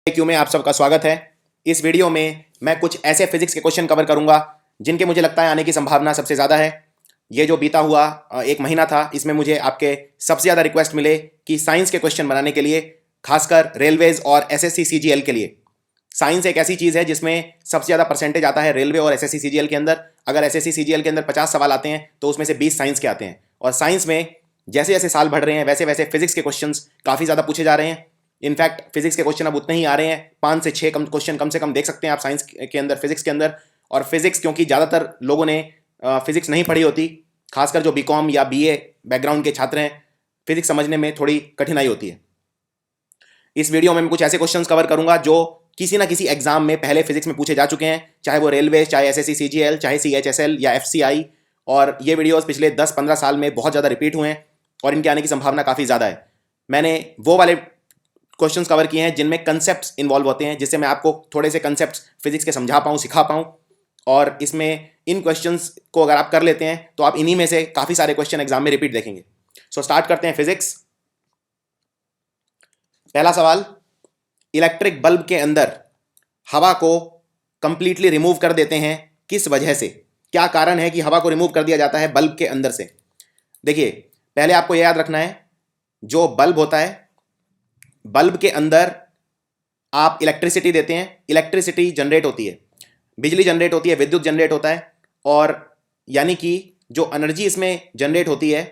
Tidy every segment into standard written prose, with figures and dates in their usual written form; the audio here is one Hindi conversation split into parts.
क्यू में आप सबका स्वागत है। इस वीडियो में मैं कुछ ऐसे फिजिक्स के क्वेश्चन कवर करूंगा जिनके मुझे लगता है आने की संभावना सबसे ज़्यादा है। ये जो बीता हुआ एक महीना था, इसमें मुझे आपके सबसे ज़्यादा रिक्वेस्ट मिले कि साइंस के क्वेश्चन बनाने के लिए, खासकर रेलवेज और एसएससी सीजीएल के लिए। साइंस एक ऐसी चीज़ है जिसमें सबसे ज़्यादा परसेंटेज आता है रेलवे और एसएससी सीजीएल के अंदर। अगर एसएससी सीजीएल के अंदर 50 सवाल आते हैं तो उसमें से 20 साइंस के आते हैं। और साइंस में जैसे जैसे साल बढ़ रहे हैं वैसे वैसे फिजिक्स के क्वेश्चंस काफ़ी ज़्यादा पूछे जा रहे हैं। इनफैक्ट फिजिक्स के क्वेश्चन अब उतने ही आ रहे हैं, 5 से 6 क्वेश्चन कम से कम देख सकते हैं आप साइंस के अंदर, फिजिक्स के अंदर। और फिजिक्स क्योंकि ज़्यादातर लोगों ने फिजिक्स नहीं पढ़ी होती, खासकर जो बीकॉम या बीए बैकग्राउंड के छात्र हैं, फिजिक्स समझने में थोड़ी कठिनाई होती है। इस वीडियो में मैं कुछ ऐसे क्वेश्चंस कवर करूंगा जो किसी ना किसी एग्जाम में पहले फिजिक्स में पूछे जा चुके हैं, चाहे वो रेलवे, चाहे एसएससी सीजीएल, चाहे सीएचएसएल या एफसीआई। और ये वीडियोस पिछले 10-15 साल में बहुत ज़्यादा रिपीट हुए हैं और इनके आने की संभावना काफ़ी ज़्यादा है। मैंने वो वाले क्वेश्चंस कवर किए हैं जिनमें कंसेप्ट्स इन्वॉल्व होते हैं, जिससे मैं आपको थोड़े से कंसेप्ट्स फिजिक्स के समझा पाऊँ, सिखा पाऊँ। और इसमें इन क्वेश्चंस को अगर आप कर लेते हैं तो आप इन्हीं में से काफ़ी सारे क्वेश्चन एग्जाम में रिपीट देखेंगे। सो स्टार्ट करते हैं फिजिक्स। पहला सवाल, इलेक्ट्रिक बल्ब के अंदर हवा को कंप्लीटली रिमूव कर देते हैं, किस वजह से? क्या कारण है कि हवा को रिमूव कर दिया जाता है बल्ब के अंदर से? देखिए, पहले आपको यह याद रखना है, जो बल्ब होता है, बल्ब के अंदर आप इलेक्ट्रिसिटी देते हैं, इलेक्ट्रिसिटी जनरेट होती है, बिजली जनरेट होती है, विद्युत जनरेट होता है। और यानी कि जो एनर्जी इसमें जनरेट होती है,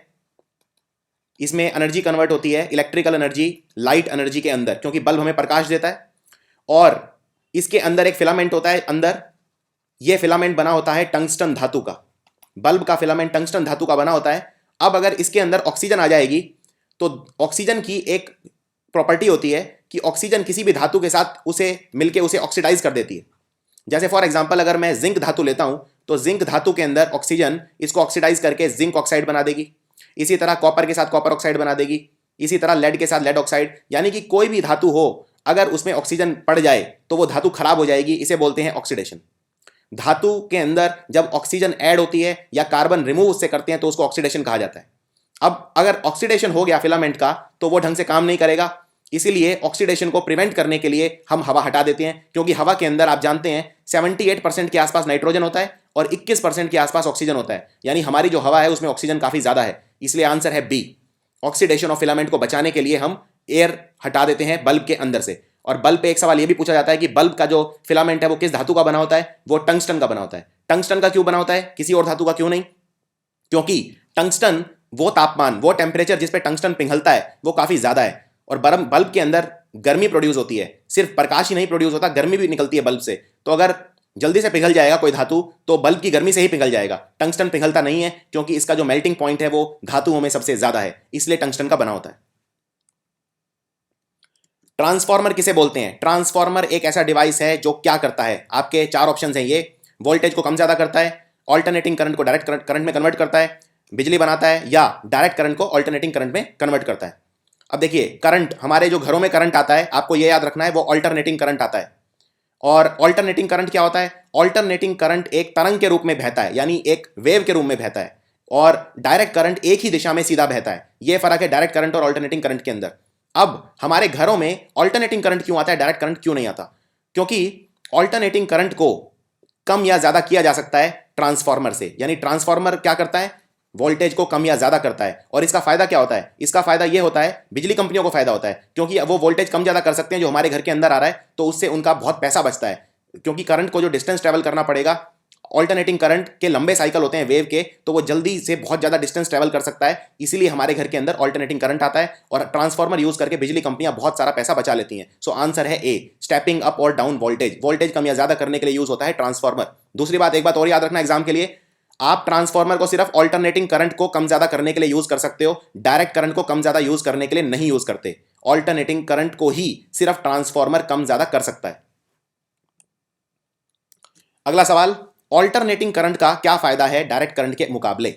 इसमें एनर्जी कन्वर्ट होती है, इलेक्ट्रिकल एनर्जी लाइट एनर्जी के अंदर, क्योंकि बल्ब हमें प्रकाश देता है। और इसके अंदर एक फिलामेंट होता है अंदर, यह फिलामेंट बना होता है टंगस्टन धातु का। बल्ब का फिलामेंट टंगस्टन धातु का बना होता है। अब अगर इसके अंदर ऑक्सीजन आ जाएगी तो ऑक्सीजन की एक प्रॉपर्टी होती है कि ऑक्सीजन किसी भी धातु के साथ उसे मिलके उसे ऑक्सीडाइज कर देती है। जैसे फॉर एग्जांपल अगर मैं जिंक धातु लेता हूं तो जिंक धातु के अंदर ऑक्सीजन इसको ऑक्सीडाइज करके जिंक ऑक्साइड बना देगी। इसी तरह कॉपर के साथ कॉपर ऑक्साइड बना देगी। इसी तरह लेड के साथ लेड ऑक्साइड। यानी कि कोई भी धातु हो, अगर उसमें ऑक्सीजन पड़ जाए तो वो धातु खराब हो जाएगी। इसे बोलते हैं ऑक्सीडेशन। धातु के अंदर जब ऑक्सीजन ऐड होती है या कार्बन रिमूव उससे करते हैं तो उसको ऑक्सीडेशन कहा जाता है। अब अगर ऑक्सीडेशन हो गया फिलामेंट का तो वो ढंग से काम नहीं करेगा। इसीलिए ऑक्सीडेशन को प्रिवेंट करने के लिए हम हवा हटा देते हैं, क्योंकि हवा के अंदर आप जानते हैं 78% के आसपास नाइट्रोजन होता है और 21% के आसपास ऑक्सीजन होता है। यानी हमारी जो हवा है उसमें ऑक्सीजन काफी ज्यादा है। इसलिए आंसर है बी। ऑक्सीडेशन ऑफ फिलामेंट को बचाने के लिए हम एयर हटा देते हैं बल्ब के अंदर से। और बल्ब पे एक सवाल यह भी पूछा जाता है कि बल्ब का जो फिलामेंट है वो किस धातु का बना होता है? वो टंगस्टन का बना होता है। टंगस्टन का क्यों बना होता है, किसी और धातु का क्यों नहीं? क्योंकि टंगस्टन, वो तापमान, वो टेम्परेचर जिस पे टंगस्टन पिघलता है वो काफी ज्यादा है। और बल्ब के अंदर गर्मी प्रोड्यूस होती है, सिर्फ प्रकाश ही नहीं प्रोड्यूस होता, गर्मी भी निकलती है बल्ब से। तो अगर जल्दी से पिघल जाएगा कोई धातु तो बल्ब की गर्मी से ही पिघल जाएगा। टंगस्टन पिघलता नहीं है क्योंकि इसका जो मेल्टिंग पॉइंट है वो धातुओं में सबसे ज्यादा है, इसलिए टंगस्टन का बना होता है। ट्रांसफार्मर किसे बोलते हैं? ट्रांसफार्मर एक ऐसा डिवाइस है जो क्या करता है, आपके 4 ऑप्शन हैं ये। वोल्टेज को कम ज्यादा करता है, ऑल्टरनेटिंग करंट को डायरेक्ट करंट में कन्वर्ट करता है, बिजली बनाता है, या डायरेक्ट करंट को ऑल्टरनेटिंग करंट में कन्वर्ट करता है। अब देखिए, करंट, हमारे जो घरों में करंट आता है, आपको यह याद रखना है, वो ऑल्टरनेटिंग करंट आता है। और ऑल्टरनेटिंग करंट क्या होता है? ऑल्टरनेटिंग करंट एक तरंग के रूप में बहता है, यानी एक वेव के रूप में बहता है। और डायरेक्ट करंट एक ही दिशा में सीधा बहता है। यह फर्क है डायरेक्ट करंट और ऑल्टरनेटिंग करंट के अंदर। अब हमारे घरों में ऑल्टरनेटिंग करंट क्यों आता है, डायरेक्ट करंट क्यों नहीं आता? क्योंकि ऑल्टरनेटिंग करंट को कम या ज्यादा किया जा सकता है ट्रांसफार्मर से। यानी ट्रांसफार्मर क्या करता है? वोल्टेज को कम या ज्यादा करता है। और इसका फायदा क्या होता है? इसका फायदा यह होता है, बिजली कंपनियों को फायदा होता है, क्योंकि वो वोल्टेज कम ज्यादा कर सकते हैं जो हमारे घर के अंदर आ रहा है, तो उससे उनका बहुत पैसा बचता है। क्योंकि करंट को जो डिस्टेंस ट्रेवल करना पड़ेगा, ऑल्टरनेटिंग करंट के लंबे साइकिल होते हैं वेव के, तो वो जल्दी से बहुत ज्यादा डिस्टेंस ट्रेवल कर सकता है। इसीलिए हमारे घर के अंदर ऑल्टरनेटिंग करंट आता है और ट्रांसफार्मर यूज करके बिजली कंपनियां बहुत सारा पैसा बचा लेती हैं। सो आंसर है ए, स्टेपिंग अप और डाउन वोल्टेज। वोल्टेज कम या ज्यादा करने के लिए यूज होता है ट्रांसफार्मर। दूसरी बात, एक बात और याद रखना एग्जाम के लिए, आप ट्रांसफार्मर को सिर्फ ऑल्टरनेटिंग करंट को कम ज्यादा करने के लिए यूज कर सकते हो, डायरेक्ट करंट को कम ज्यादा यूज करने के लिए नहीं यूज करते। ऑल्टरनेटिंग करंट को ही सिर्फ ट्रांसफार्मर कम ज्यादा कर सकता है। अगला सवाल, ऑल्टरनेटिंग करंट का क्या फायदा है डायरेक्ट करंट के मुकाबले?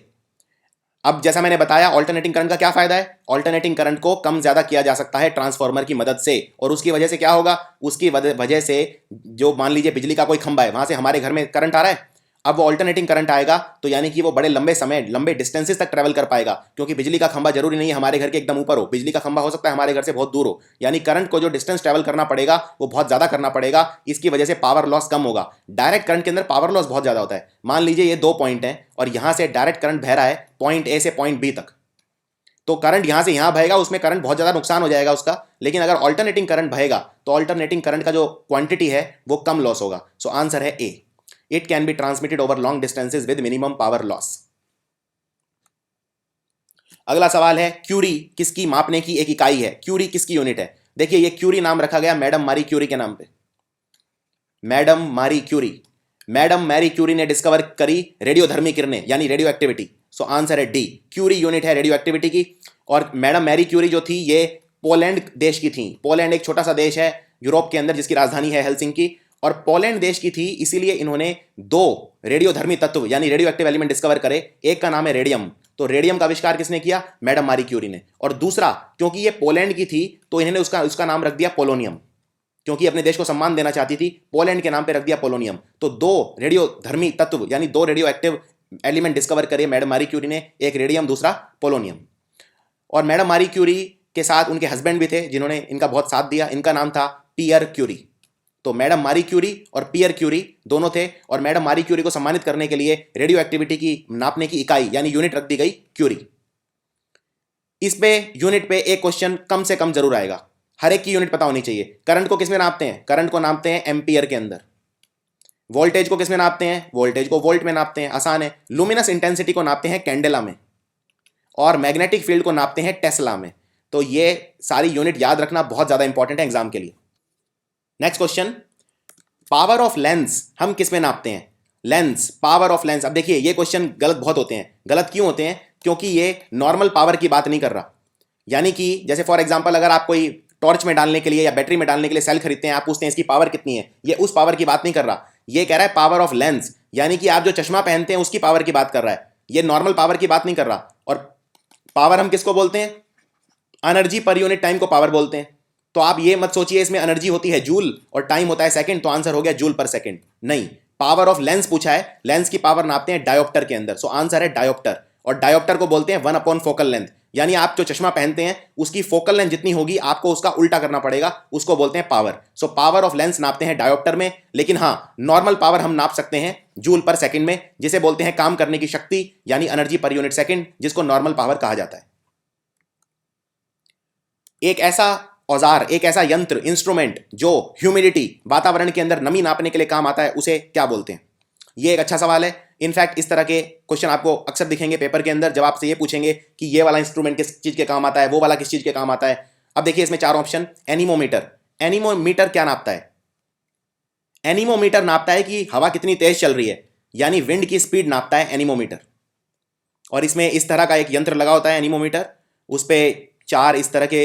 अब जैसा मैंने बताया, ऑल्टरनेटिंग करंट का क्या फायदा है? ऑल्टरनेटिंग करंट को कम ज्यादा किया जा सकता है ट्रांसफार्मर की मदद से। और उसकी वजह से क्या होगा? उसकी वजह से, जो मान लीजिए बिजली का कोई खंभा है, वहां से हमारे घर में करंट आ रहा है। अब वो ऑल्टरनेटिंग करंट आएगा तो यानी कि वो बड़े लंबे समय, लंबे डिस्टेंसेस तक ट्रैवल कर पाएगा, क्योंकि बिजली का खंभा जरूरी नहीं है हमारे घर के एकदम ऊपर हो, बिजली का खंभा हो सकता है हमारे घर से बहुत दूर हो, यानी करंट को जो डिस्टेंस ट्रैवल करना पड़ेगा वो बहुत ज्यादा करना पड़ेगा, इसकी वजह से पावर लॉस कम होगा। डायरेक्ट करंट के अंदर पावर लॉस बहुत ज्यादा होता है। मान लीजिए ये 2 पॉइंट है और यहां से डायरेक्ट करंट बह रहा है पॉइंट ए से पॉइंट बी तक, तो करंट यहां से यहां बहेगा, उसमें करंट बहुत ज्यादा नुकसान हो जाएगा उसका। लेकिन अगर ऑल्टरनेटिंग करंट बहेगा तो ऑल्टरनेटिंग करंट का जो क्वांटिटी है वो कम लॉस होगा। सो आंसर है A, it can be transmitted over long distances with minimum power loss. अगला सवाल है क्यूरी किसकी मापने की एक इकाई है, क्यूरी किसकी यूनिट है। देखिए ये क्यूरी नाम रखा गया मैडम मारी क्यूरी के नाम पे, मैडम मारी क्यूरी। मैडम मैरी क्यूरी ने डिस्कवर करी रेडियोधर्मी किरणें यानी रेडियो एक्टिविटी। सो आंसर है डी, क्यूरी यूनिट है रेडियो एक्टिविटी की। और मैडम मैरी क्यूरी जो थी ये पोलैंड देश की थी। पोलैंड एक छोटा सा देश है यूरोप के अंदर जिसकी राजधानी है हेलसिंकी, और पोलैंड देश की थी, इसीलिए इन्होंने 2 रेडियोधर्मी तत्व यानी रेडियो एक्टिव एलिमेंट डिस्कवर करे। एक का नाम है रेडियम, तो रेडियम का आविष्कार किसने किया, मैडम मारी क्यूरी ने। और दूसरा, क्योंकि ये पोलैंड की थी तो इन्होंने उसका नाम रख दिया पोलोनियम, क्योंकि अपने देश को सम्मान देना चाहती थी, पोलैंड के नाम पे रख दिया पोलोनियम। तो 2 रेडियोधर्मी तत्व यानी 2 रेडियो एक्टिव एलिमेंट डिस्कवर करे मैडम मारी क्यूरी ने, एक रेडियम दूसरा पोलोनियम। और मैडम मारी क्यूरी के साथ उनके हस्बैंड भी थे जिन्होंने इनका बहुत साथ दिया, इनका नाम था पियर क्यूरी। तो मैडम मारी क्यूरी और पियर क्यूरी दोनों थे, और मैडम मारी क्यूरी को सम्मानित करने के लिए रेडियो एक्टिविटी की नापने की इकाई यानी यूनिट रख दी गई क्यूरी। इस पे यूनिट पे एक क्वेश्चन कम से कम जरूर आएगा, हर एक की यूनिट पता होनी चाहिए। करंट को किसमें नापते हैं, करंट को नापते हैं एम्पियर के अंदर। वोल्टेज को किसमें नापते हैं, वोल्टेज को वोल्ट में नापते हैं, आसान है। लुमिनस इंटेंसिटी को नापते हैं कैंडेला में, और मैग्नेटिक फील्ड को नापते हैं टेस्ला में। तो ये सारी यूनिट याद रखना बहुत ज्यादा इंपॉर्टेंट है एग्जाम के लिए। Next question, power of lens हम किस में नापते हैं, लेंस, पावर ऑफ लेंस। अब देखिए ये क्वेश्चन गलत बहुत होते हैं। गलत क्यों होते हैं, क्योंकि ये नॉर्मल पावर की बात नहीं कर रहा। यानी कि जैसे फॉर एग्जांपल अगर आप कोई टॉर्च में डालने के लिए या बैटरी में डालने के लिए सेल खरीदते हैं, आप पूछते हैं इसकी पावर कितनी है, ये उस पावर की बात नहीं कर रहा। ये कह रहा है पावर ऑफ लेंस, यानी कि आप जो चश्मा पहनते हैं उसकी पावर की बात कर रहा है, ये नॉर्मल पावर की बात नहीं कर रहा। और पावर हम किसको बोलते हैं, एनर्जी पर यूनिट टाइम को पावर बोलते हैं। तो आप ये मत सोचिए इसमें एनर्जी होती है जूल और टाइम होता है सेकंड, तो आंसर हो गया जूल पर सेकंड। नहीं, पावर ऑफ लेंस पूछा है, लेंस की पावर नापते हैं डायोप्टर के अंदर। सो आंसर है डायोप्टर, और डायोप्टर को बोलते हैं 1 फोकल लेंथ। यानी आप जो चश्मा पहनते हैं उसकी फोकल लेंथ जितनी होगी आपको उसका उल्टा करना पड़ेगा, उसको बोलते हैं power. So power of lens नापते हैं डायोप्टर में। लेकिन हाँ, नॉर्मल पावर हम नाप सकते हैं जूल पर सेकंड में, जिसे बोलते हैं काम करने की शक्ति यानी एनर्जी पर यूनिट सेकंड, जिसको नॉर्मल पावर कहा जाता है। एक ऐसा औजार, एक ऐसा यंत्र, इंस्ट्रूमेंट जो ह्यूमिडिटी, वातावरण के अंदर नमी नापने के लिए काम आता है, उसे क्या बोलते हैं। ये एक अच्छा सवाल है। इनफैक्ट इस तरह के क्वेश्चन आपको अक्सर दिखेंगे पेपर के अंदर, जब आपसे ये पूछेंगे कि ये वाला इंस्ट्रूमेंट किस चीज के काम आता है, वो वाला किस चीज के काम आता है। अब देखिए इसमें 4 ऑप्शन। एनीमोमीटर, एनीमोमीटर क्या नापता है, एनीमोमीटर नापता है कि हवा कितनी तेज चल रही है, यानी विंड की स्पीड नापता है एनीमोमीटर। और इसमें इस तरह का एक यंत्र लगा होता है एनीमोमीटर, उस पर 4 इस तरह के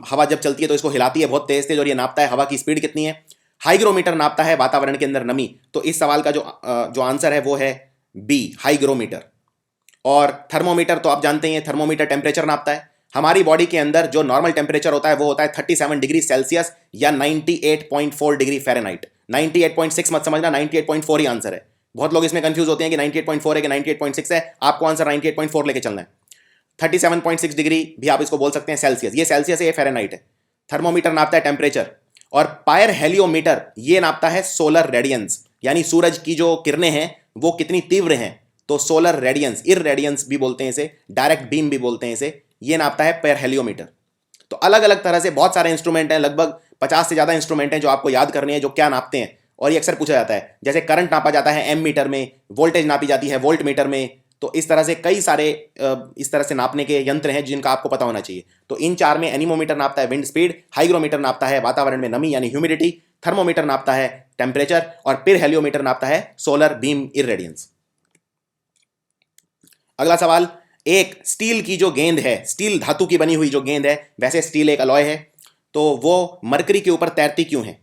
हवा जब चलती है तो इसको हिलाती है बहुत तेज तेज, और ये नापता है हवा की स्पीड कितनी है। हाइग्रोमीटर नापता है वातावरण के अंदर नमी। तो इस सवाल का जो आंसर है वो है बी, हाइग्रोमीटर। और थर्मोमीटर तो आप जानते हैं, थर्मोमीटर टेम्परेचर नापता है। हमारी बॉडी के अंदर जो नॉर्मल टेम्परेचर होता है वो होता है 37 डिग्री सेल्सियस या 98.4 डिग्री फ़ारेनहाइट। 98.6 मत समझना, 98.4 ही आंसर है। बहुत लोग इसमें कंफ्यूज होते हैं कि 98.4 है कि 98.6 है, आपको आंसर 98.4 लेके चलना है। 37.6 डिग्री भी आप इसको बोल सकते हैं सेल्सियस, ये सेल्सियस है, ये फ़ारेनहाइट है। थर्मोमीटर नापता है टेम्परेचर। और पायर हेलियोमीटर ये नापता है सोलर रेडियंस, यानी सूरज की जो किरणें हैं वो कितनी तीव्र हैं। तो सोलर रेडियंस, इररेडियंस भी बोलते हैं इसे, डायरेक्ट बीम भी बोलते हैं इसे, ये नापता है पायर हेलियोमीटर। तो अलग अलग तरह से बहुत सारे इंस्ट्रूमेंट हैं, लगभग 50 से ज़्यादा इंस्ट्रूमेंट हैं जो आपको याद करने हैं, जो क्या नापते हैं। और ये अक्सर पूछा जाता है, जैसे करंट नापा जाता है एम मीटर में, वोल्टेज नापी जाती है वोल्ट मीटर में। तो इस तरह से कई सारे इस तरह से नापने के यंत्र हैं जिनका आपको पता होना चाहिए। तो इन 4 में एनीमोमीटर नापता है विंड स्पीड, हाइग्रोमीटर नापता है वातावरण में नमी यानी ह्यूमिडिटी, थर्मोमीटर नापता है टेम्परेचर, और पिर हेलियोमीटर नापता है सोलर बीम इररेडियंस। अगला सवाल, एक स्टील की जो गेंद है, स्टील धातु की बनी हुई जो गेंद है, वैसे स्टील एक अलॉय है, तो वो मरकरी के ऊपर तैरती क्यों है।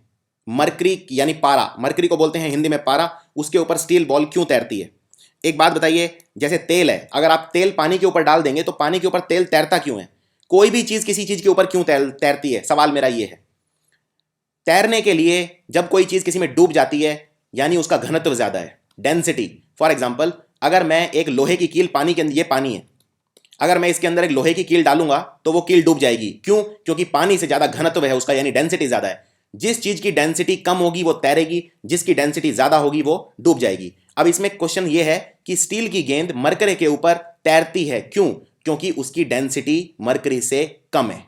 मरकरी यानी पारा, मरकरी को बोलते हैं हिंदी में पारा, उसके ऊपर स्टील बॉल क्यों तैरती है। एक बात बताइए, जैसे तेल है, अगर आप तेल पानी के ऊपर डाल देंगे तो पानी के ऊपर तेल तैरता क्यों है। कोई भी चीज किसी चीज के ऊपर क्यों तैरती है, सवाल मेरा ये है। तैरने के लिए जब कोई चीज किसी में डूब जाती है यानी उसका घनत्व ज्यादा है, डेंसिटी। फॉर एग्जाम्पल, अगर मैं एक लोहे की कील पानी के अंदर, ये पानी है, अगर मैं इसके अंदर एक लोहे की कील डालूंगा तो वो कील डूब जाएगी। क्यों? क्योंकि पानी से ज्यादा घनत्व है उसका, यानी डेंसिटी ज्यादा है। जिस चीज की डेंसिटी कम होगी वो तैरेगी, जिसकी डेंसिटी ज्यादा होगी वो डूब जाएगी। अब इसमें क्वेश्चन ये है कि स्टील की गेंद मरकरी के ऊपर तैरती है, क्यों? क्योंकि उसकी डेंसिटी मरकरी से कम है,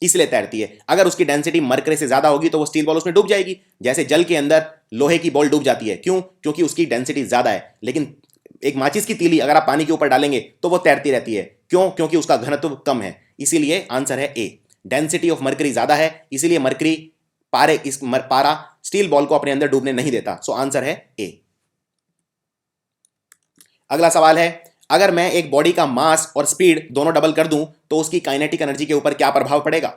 इसलिए तैरती है। अगर उसकी डेंसिटी मरकरी से ज्यादा होगी तो वो स्टील बॉल उसमें डूब जाएगी, जैसे जल के अंदर लोहे की बॉल डूब जाती है। क्यों? क्योंकि उसकी डेंसिटी ज्यादा है। लेकिन एक माचिस की तीली अगर आप पानी के ऊपर डालेंगे तो वो तैरती रहती है। क्यों? क्योंकि उसका घनत्व कम है। इसीलिए आंसर है ए, डेंसिटी ऑफ मरकरी ज्यादा है, इसीलिए मरकरी पारा स्टील बॉल को अपने अंदर डूबने नहीं देता। सो आंसर है ए। अगला सवाल है, अगर मैं एक बॉडी का मास और स्पीड दोनों डबल कर दूं तो उसकी काइनेटिक एनर्जी के ऊपर क्या प्रभाव पड़ेगा?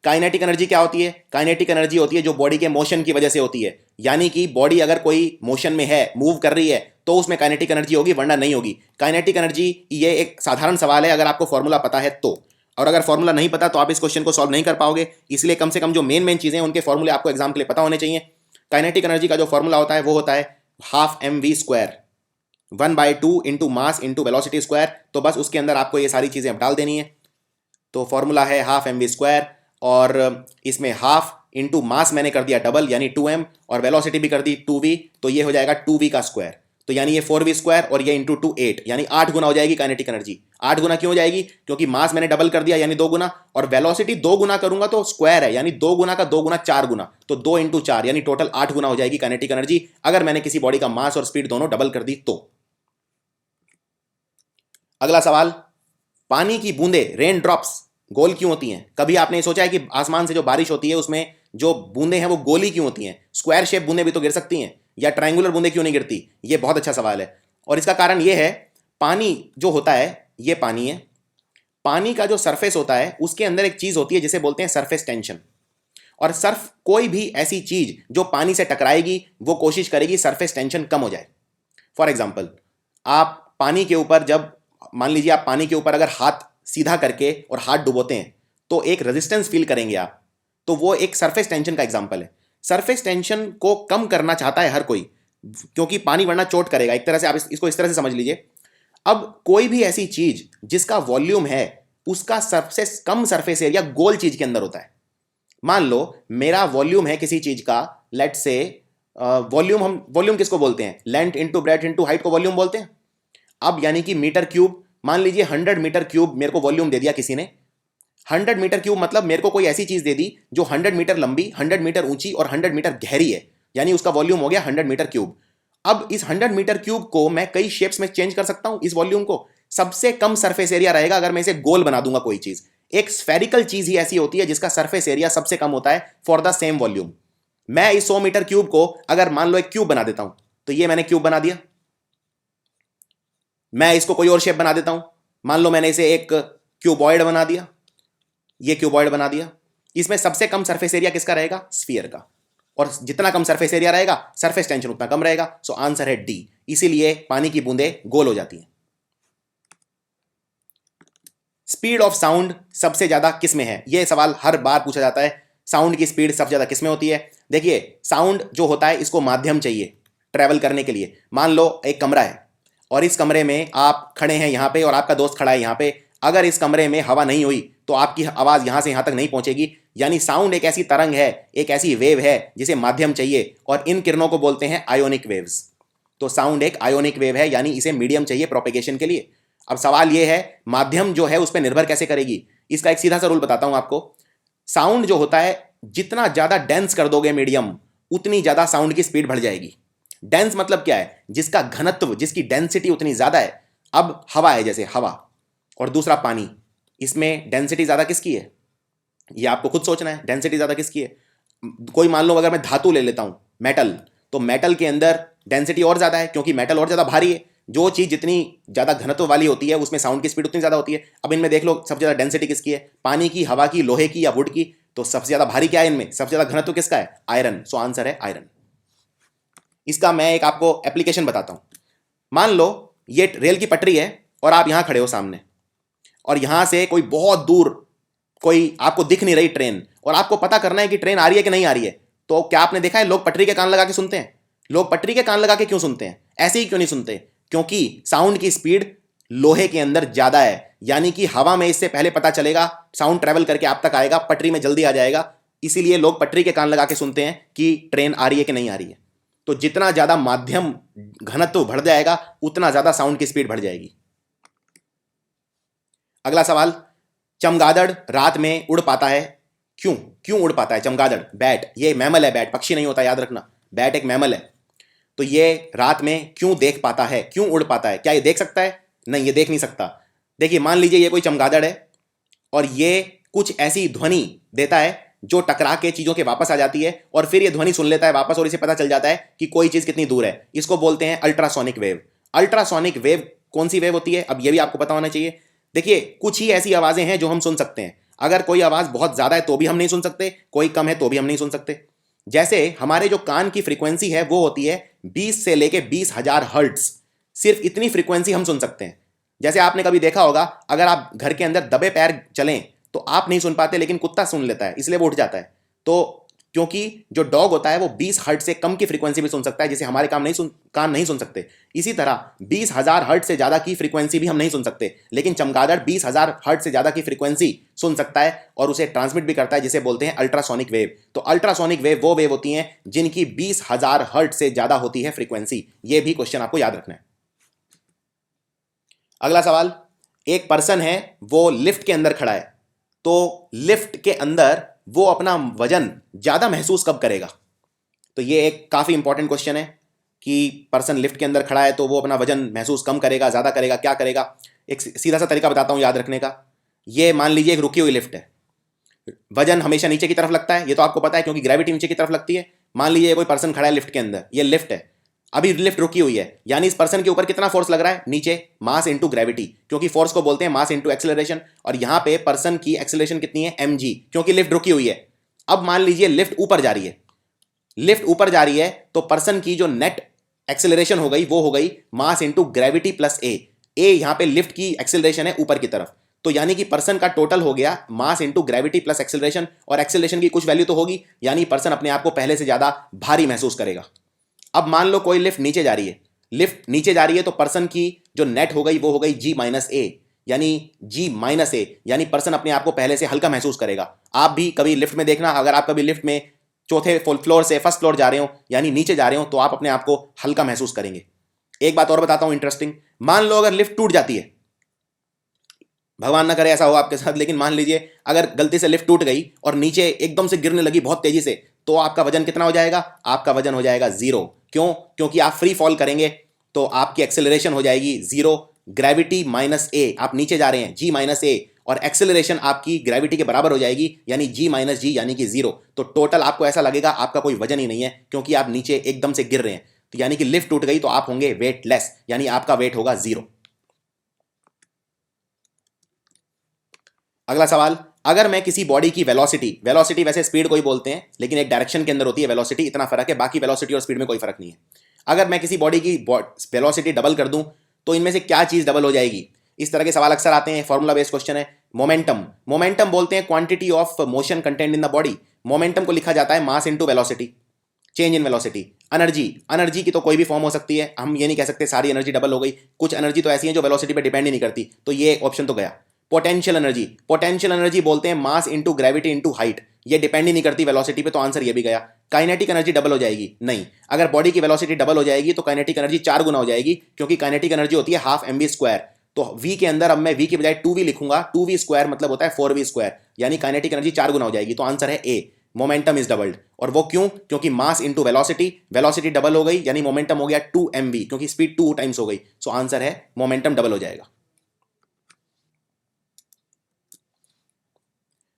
काइनेटिक एनर्जी क्या होती है? काइनेटिक एनर्जी होती है जो बॉडी के मोशन की वजह से होती है। यानी कि बॉडी अगर कोई मोशन में है, मूव कर रही है, तो उसमें काइनेटिक एनर्जी होगी, वरना नहीं होगी। काइनेटिक एनर्जी ये एक साधारण सवाल है अगर आपको फॉर्मूला पता है तो, और अगर फॉर्मूला नहीं पता तो आप इस क्वेश्चन को सॉल्व नहीं कर पाओगे। इसलिए कम से कम जो मेन चीजें हैं उनके फॉर्मूले आपको एग्जाम के लिए पता होने चाहिए। काइनेटिक एनर्जी का जो फॉर्मूला होता है वो होता है half mv², 1/2 into mass into velocity square. तो बस उसके अंदर आपको ये सारी चीजें डाल देनी है। तो फॉर्मूला है हाफ mv², और इसमें हाफ इंटू मास मैंने कर दिया डबल यानी 2m, और वेलोसिटी भी कर दी 2v, तो ये हो जाएगा 2v का स्क्वायर। तो यानी ये 4v² और ये इंटू 2 8, यानी 8 गुना हो जाएगी काइनेटिक एनर्जी। 8 गुना क्यों हो जाएगी? क्योंकि मास मैंने डबल कर दिया यानी 2 गुना, और वेलोसिटी 2 गुना करूंगा तो स्क्वायर है, यानी 2 गुना का 2 गुना 4 गुना, तो 2 इंटू 4 यानी टोटल 8 गुना हो जाएगी काइनेटिक एनर्जी, अगर मैंने किसी बॉडी का मास और स्पीड दोनों डबल कर दी तो। अगला सवाल, पानी की बूंदे रेन ड्रॉप्स गोल क्यों होती हैं? कभी आपने सोचा है कि आसमान से जो बारिश होती है उसमें जो बूंदे हैं वो गोली क्यों होती हैं? स्क्वायर शेप बूंदे भी तो गिर सकती हैं, या ट्रायंगुलर बूंदे क्यों नहीं गिरती? ये बहुत अच्छा सवाल है, और इसका कारण ये है, पानी जो होता है, ये पानी है, पानी का जो सरफेस होता है उसके अंदर एक चीज होती है जिसे बोलते हैं सरफेस टेंशन। और कोई भी ऐसी चीज जो पानी से टकराएगी वो कोशिश करेगी सरफेस टेंशन कम हो जाए। फॉर एग्जाम्पल, आप पानी के ऊपर जब, मान लीजिए आप पानी के ऊपर अगर हाथ सीधा करके और हाथ डुबोते हैं तो एक रेजिस्टेंस फील करेंगे आप, तो वो एक सरफेस टेंशन का एग्जांपल है। सरफेस टेंशन को कम करना चाहता है हर कोई, क्योंकि पानी वरना चोट करेगा। एक तरह से आप इसको इस तरह से समझ लीजिए, अब कोई भी ऐसी चीज जिसका वॉल्यूम है उसका सबसे कम सरफेस एरिया गोल चीज के अंदर होता है। मान लो मेरा वॉल्यूम है किसी चीज का, लेट से वॉल्यूम किसको बोलते हैं? Length into breadth into height को वॉल्यूम बोलते हैं। अब यानी कि मीटर क्यूब, मान लीजिए 100 मीटर क्यूब मेरे को वॉल्यूम दे दिया किसी ने। 100 मीटर क्यूब मतलब मेरे को कोई ऐसी चीज दे दी जो 100 मीटर लंबी, 100 मीटर ऊंची और 100 मीटर गहरी है, यानी उसका वॉल्यूम हो गया 100 मीटर क्यूब। अब इस 100 मीटर क्यूब को मैं कई शेप्स में चेंज कर सकता हूं। इस वॉल्यूम को सबसे कम सरफेस एरिया रहेगा अगर मैं इसे गोल बना दूंगा। कोई चीज, एक स्फेरिकल चीज ही ऐसी होती है जिसका सरफेस एरिया सबसे कम होता है फॉर द सेम वॉल्यूम। मैं इस 100 मीटर क्यूब को अगर मान लो एक क्यूब बना देता हूं, तो ये मैंने क्यूब बना दिया। मैं इसको कोई और शेप बना देता हूं, मान लो मैंने इसे एक क्यूबॉइड बना दिया, ये क्यूबॉइड बना दिया। इसमें सबसे कम सरफेस एरिया किसका रहेगा? स्फीयर का। और जितना कम सरफेस एरिया रहेगा सरफेस टेंशन उतना कम रहेगा। सो आंसर है डी, इसीलिए पानी की बूंदें गोल हो जाती हैं। स्पीड ऑफ साउंड सबसे ज्यादा किस में है? यह सवाल हर बार पूछा जाता है, साउंड की स्पीड सबसे ज्यादा किस में होती है? देखिए, साउंड जो होता है इसको माध्यम चाहिए ट्रेवल करने के लिए। मान लो एक कमरा है और इस कमरे में आप खड़े हैं यहां पे और आपका दोस्त खड़ा है यहां पे। अगर इस कमरे में हवा नहीं हुई तो आपकी आवाज यहां से यहां तक नहीं पहुंचेगी। यानी साउंड एक ऐसी तरंग है, एक ऐसी वेव है जिसे माध्यम चाहिए, और इन किरणों को बोलते हैं आयोनिक वेव्स। तो साउंड एक आयोनिक वेव है, यानी इसे मीडियम चाहिए प्रोपेगेशन के लिए। अब सवाल यह है, माध्यम जो है उस पर निर्भर कैसे करेगी? इसका एक सीधा सा रूल बताता हूं आपको। साउंड जो होता है, जितना ज्यादा डेंस कर दोगे मीडियम, उतनी ज्यादा साउंड की स्पीड बढ़ जाएगी। डेंस मतलब क्या है? जिसका घनत्व, जिसकी डेंसिटी उतनी ज्यादा है। अब हवा है, जैसे हवा, और दूसरा पानी, इसमें डेंसिटी ज्यादा किसकी है? ये आपको खुद सोचना है, डेंसिटी ज्यादा किसकी है। कोई मान लो अगर मैं धातु ले लेता हूं, मेटल, तो मेटल के अंदर डेंसिटी और ज्यादा है क्योंकि मेटल और ज्यादा भारी है। जो चीज जितनी ज्यादा घनत्व वाली होती है उसमें साउंड की स्पीड उतनी ज्यादा होती है। अब इनमें देख लो सबसे ज्यादा डेंसिटी किसकी है? पानी की, हवा की, लोहे की या वुड की? तो सबसे ज्यादा भारी क्या है इनमें? सबसे ज्यादा घनत्व किसका है? आयरन। सो आंसर है आयरन। इसका मैं एक आपको एप्लीकेशन बताता हूं। मान लो ये रेल की पटरी है और आप यहां खड़े हो सामने, और यहां से कोई बहुत दूर कोई आपको दिख नहीं रही ट्रेन, और आपको पता करना है कि ट्रेन आ रही है कि नहीं आ रही है। तो क्या आपने देखा है लोग पटरी के कान लगा के सुनते हैं? लोग पटरी के कान लगा के क्यों सुनते हैं? ऐसे ही क्यों नहीं सुनते? क्योंकि साउंड की स्पीड लोहे के अंदर ज्यादा है, यानी कि हवा में इससे पहले पता चलेगा, साउंड ट्रेवल करके आप तक आएगा, पटरी में जल्दी आ जाएगा। इसीलिए लोग पटरी के कान लगा के सुनते हैं कि ट्रेन आ रही है कि नहीं आ रही है। तो जितना ज्यादा माध्यम घनत्व बढ़ जाएगा उतना ज्यादा साउंड की स्पीड बढ़ जाएगी। अगला सवाल, चमगादड़ रात में उड़ पाता है, क्यों? क्यों उड़ पाता है चमगादड़? बैट, ये मैमल है, बैट पक्षी नहीं होता, याद रखना, बैट एक मैमल है। तो ये रात में क्यों देख पाता है, क्यों उड़ पाता है? क्या ये देख सकता है? नहीं, ये देख नहीं सकता। देखिए, मान लीजिए ये कोई चमगादड़ है और ये कुछ ऐसी ध्वनि देता है जो टकरा के चीजों के वापस आ जाती है, और फिर ये ध्वनि सुन लेता है वापस और इसे पता चल जाता है कि कोई चीज कितनी दूर है। इसको बोलते हैं अल्ट्रासोनिक वेव। अल्ट्रासोनिक वेव कौन सी वेव होती है? अब ये भी आपको पता होना चाहिए। देखिए, कुछ ही ऐसी आवाजें हैं जो हम सुन सकते हैं। अगर कोई आवाज बहुत ज्यादा है तो भी हम नहीं सुन सकते, कोई कम है तो भी हम नहीं सुन सकते। जैसे हमारे जो कान की फ्रीक्वेंसी है वो होती है 20 से लेके 20,000 हर्ट्ज, सिर्फ इतनी फ्रीक्वेंसी हम सुन सकते हैं। जैसे आपने कभी देखा होगा, अगर आप घर के अंदर दबे पैर चलें तो आप नहीं सुन पाते, लेकिन कुत्ता सुन लेता है, इसलिए वो उठ जाता है। तो क्योंकि जो डॉग होता है वो 20 हर्ट्ज से कम की फ्रीक्वेंसी भी सुन सकता है, जिसे हमारे कान नहीं सुन सकते। इसी तरह 20,000 हर्ट्ज से ज्यादा की फ्रीक्वेंसी भी हम नहीं सुन सकते, लेकिन चमगादड़ 20,000 हर्ट्ज से ज्यादा की फ्रीक्वेंसी सुन सकता है और उसे ट्रांसमिट भी करता है, जिसे बोलते हैं अल्ट्रासोनिक वेव। तो अल्ट्रासोनिक वेव वो वेव होती हैं जिनकी 20,000 हर्ट्ज से ज्यादा होती है फ्रीक्वेंसी। ये भी क्वेश्चन आपको याद रखना है। अगला सवाल, एक पर्सन है, वो लिफ्ट के अंदर खड़ा है, तो लिफ्ट के अंदर वो अपना वजन ज्यादा महसूस कब करेगा? तो ये एक काफी इंपॉर्टेंट क्वेश्चन है कि पर्सन लिफ्ट के अंदर खड़ा है तो वो अपना वजन महसूस कम करेगा, ज्यादा करेगा, क्या करेगा? एक सीधा सा तरीका बताता हूं याद रखने का। ये मान लीजिए एक रुकी हुई लिफ्ट है, वजन हमेशा नीचे की तरफ लगता है, ये तो आपको पता है क्योंकि ग्रेविटी नीचे की तरफ लगती है। मान लीजिए कोई पर्सन खड़ा है लिफ्ट के अंदर, ये लिफ्ट है, अभी लिफ्ट रुकी हुई है, यानी इस पर्सन के ऊपर कितना फोर्स लग रहा है? नीचे, मास इनटू ग्रेविटी, क्योंकि फोर्स को बोलते हैं मास इनटू एक्सेलरेशन। और यहां पे पर्सन की एक्सेलरेशन कितनी है? mg, क्योंकि लिफ्ट रुकी हुई है। अब मान लीजिए लिफ्ट ऊपर जा रही है, लिफ्ट ऊपर जा रही है तो पर्सन की जो नेट एक्सेलरेशन हो गई वो हो गई मास इनटू ग्रेविटी प्लस ए। यहां पे लिफ्ट की एक्सेलरेशन है ऊपर की तरफ, तो यानी कि पर्सन का टोटल हो गया mass into gravity plus acceleration, और एक्सेलरेशन की कुछ वैल्यू तो होगी, यानी पर्सन अपने आप को पहले से ज्यादा भारी महसूस करेगा। अब मान लो कोई लिफ्ट नीचे जा रही है, लिफ्ट नीचे जा रही है तो पर्सन की जो नेट हो गई वो हो गई g माइनस ए, यानी g माइनस ए, यानी पर्सन अपने आप को पहले से हल्का महसूस करेगा। आप भी कभी लिफ्ट में देखना, अगर आप कभी लिफ्ट में चौथे फ्लोर से फर्स्ट फ्लोर जा रहे हो, यानी नीचे जा रहे हो, तो आप अपने आप को हल्का महसूस करेंगे। एक बात और बताता हूं इंटरेस्टिंग, मान लो अगर लिफ्ट टूट जाती है, भगवान ना करे ऐसा हो आपके साथ, लेकिन मान लीजिए अगर गलती से लिफ्ट टूट गई और नीचे एकदम से गिरने लगी बहुत तेजी से, तो आपका वजन कितना हो जाएगा? आपका वजन हो जाएगा 0। क्यों? क्योंकि आप फ्री फॉल करेंगे तो आपकी एक्सेलरेशन हो जाएगी 0, ग्रेविटी माइनस ए, आप नीचे जा रहे हैं g माइनस ए, और एक्सेलरेशन आपकी ग्रेविटी के बराबर हो जाएगी, यानी g माइनस जी यानी कि 0। तो टोटल आपको ऐसा लगेगा आपका कोई वजन ही नहीं है, क्योंकि आप नीचे एकदम से गिर रहे हैं। तो यानी कि लिफ्ट टूट गई तो आप होंगे वेटलेस, यानी आपका वेट होगा 0। अगला सवाल, अगर मैं किसी बॉडी की वेलोसिटी, वेलोसिटी वैसे स्पीड को ही बोलते हैं लेकिन एक डायरेक्शन के अंदर होती है वेलोसिटी, इतना फर्क है, बाकी वेलोसिटी और स्पीड में कोई फर्क नहीं है। अगर मैं किसी बॉडी की वेलोसिटी डबल कर दूं तो इनमें से क्या चीज डबल हो जाएगी? इस तरह के सवाल अक्सर आते हैं, फॉर्मूला बेस्ड क्वेश्चन है। मोमेंटम, मोमेंटम बोलते हैं quantity of motion content in the body. Momentum को लिखा जाता है mass into velocity, change in velocity. Energy, energy की तो कोई भी फॉर्म हो सकती है, हम ये नहीं कह सकते सारी एनर्जी डबल हो गई, कुछ एनर्जी तो ऐसी है जो वेलोसिटी पे डिपेंड ही नहीं करती, तो ये ऑप्शन तो गया। पोटेंशियल एनर्जी, पोटेंशियल एनर्जी बोलते हैं mass into gravity into height, ये डिपेंड ही नहीं करती वेलोसिटी पे, तो आंसर ये भी गया। काइनेटिक एनर्जी डबल हो जाएगी? नहीं, अगर बॉडी की वेलोसिटी डबल हो जाएगी तो काइनेटिक एनर्जी 4 गुना हो जाएगी, क्योंकि काइनेटिक एनर्जी होती है हाफ mv स्क्वायर। तो v के अंदर अब मैं v की बजाय 2v लिखूंगा, 2v स्क्वायर मतलब होता है 4v स्क्वायर, यानी काइनेटिक एनर्जी 4 गुना हो जाएगी। तो आंसर है ए, मोमेंटम इज डबल्ड। और वो क्यों? क्योंकि mass into velocity, velocity double हो गई यानी मोमेंटम हो गया 2mv, क्योंकि स्पीड 2 टाइम्स हो गई। सो आंसर है मोमेंटम डबल हो जाएगा।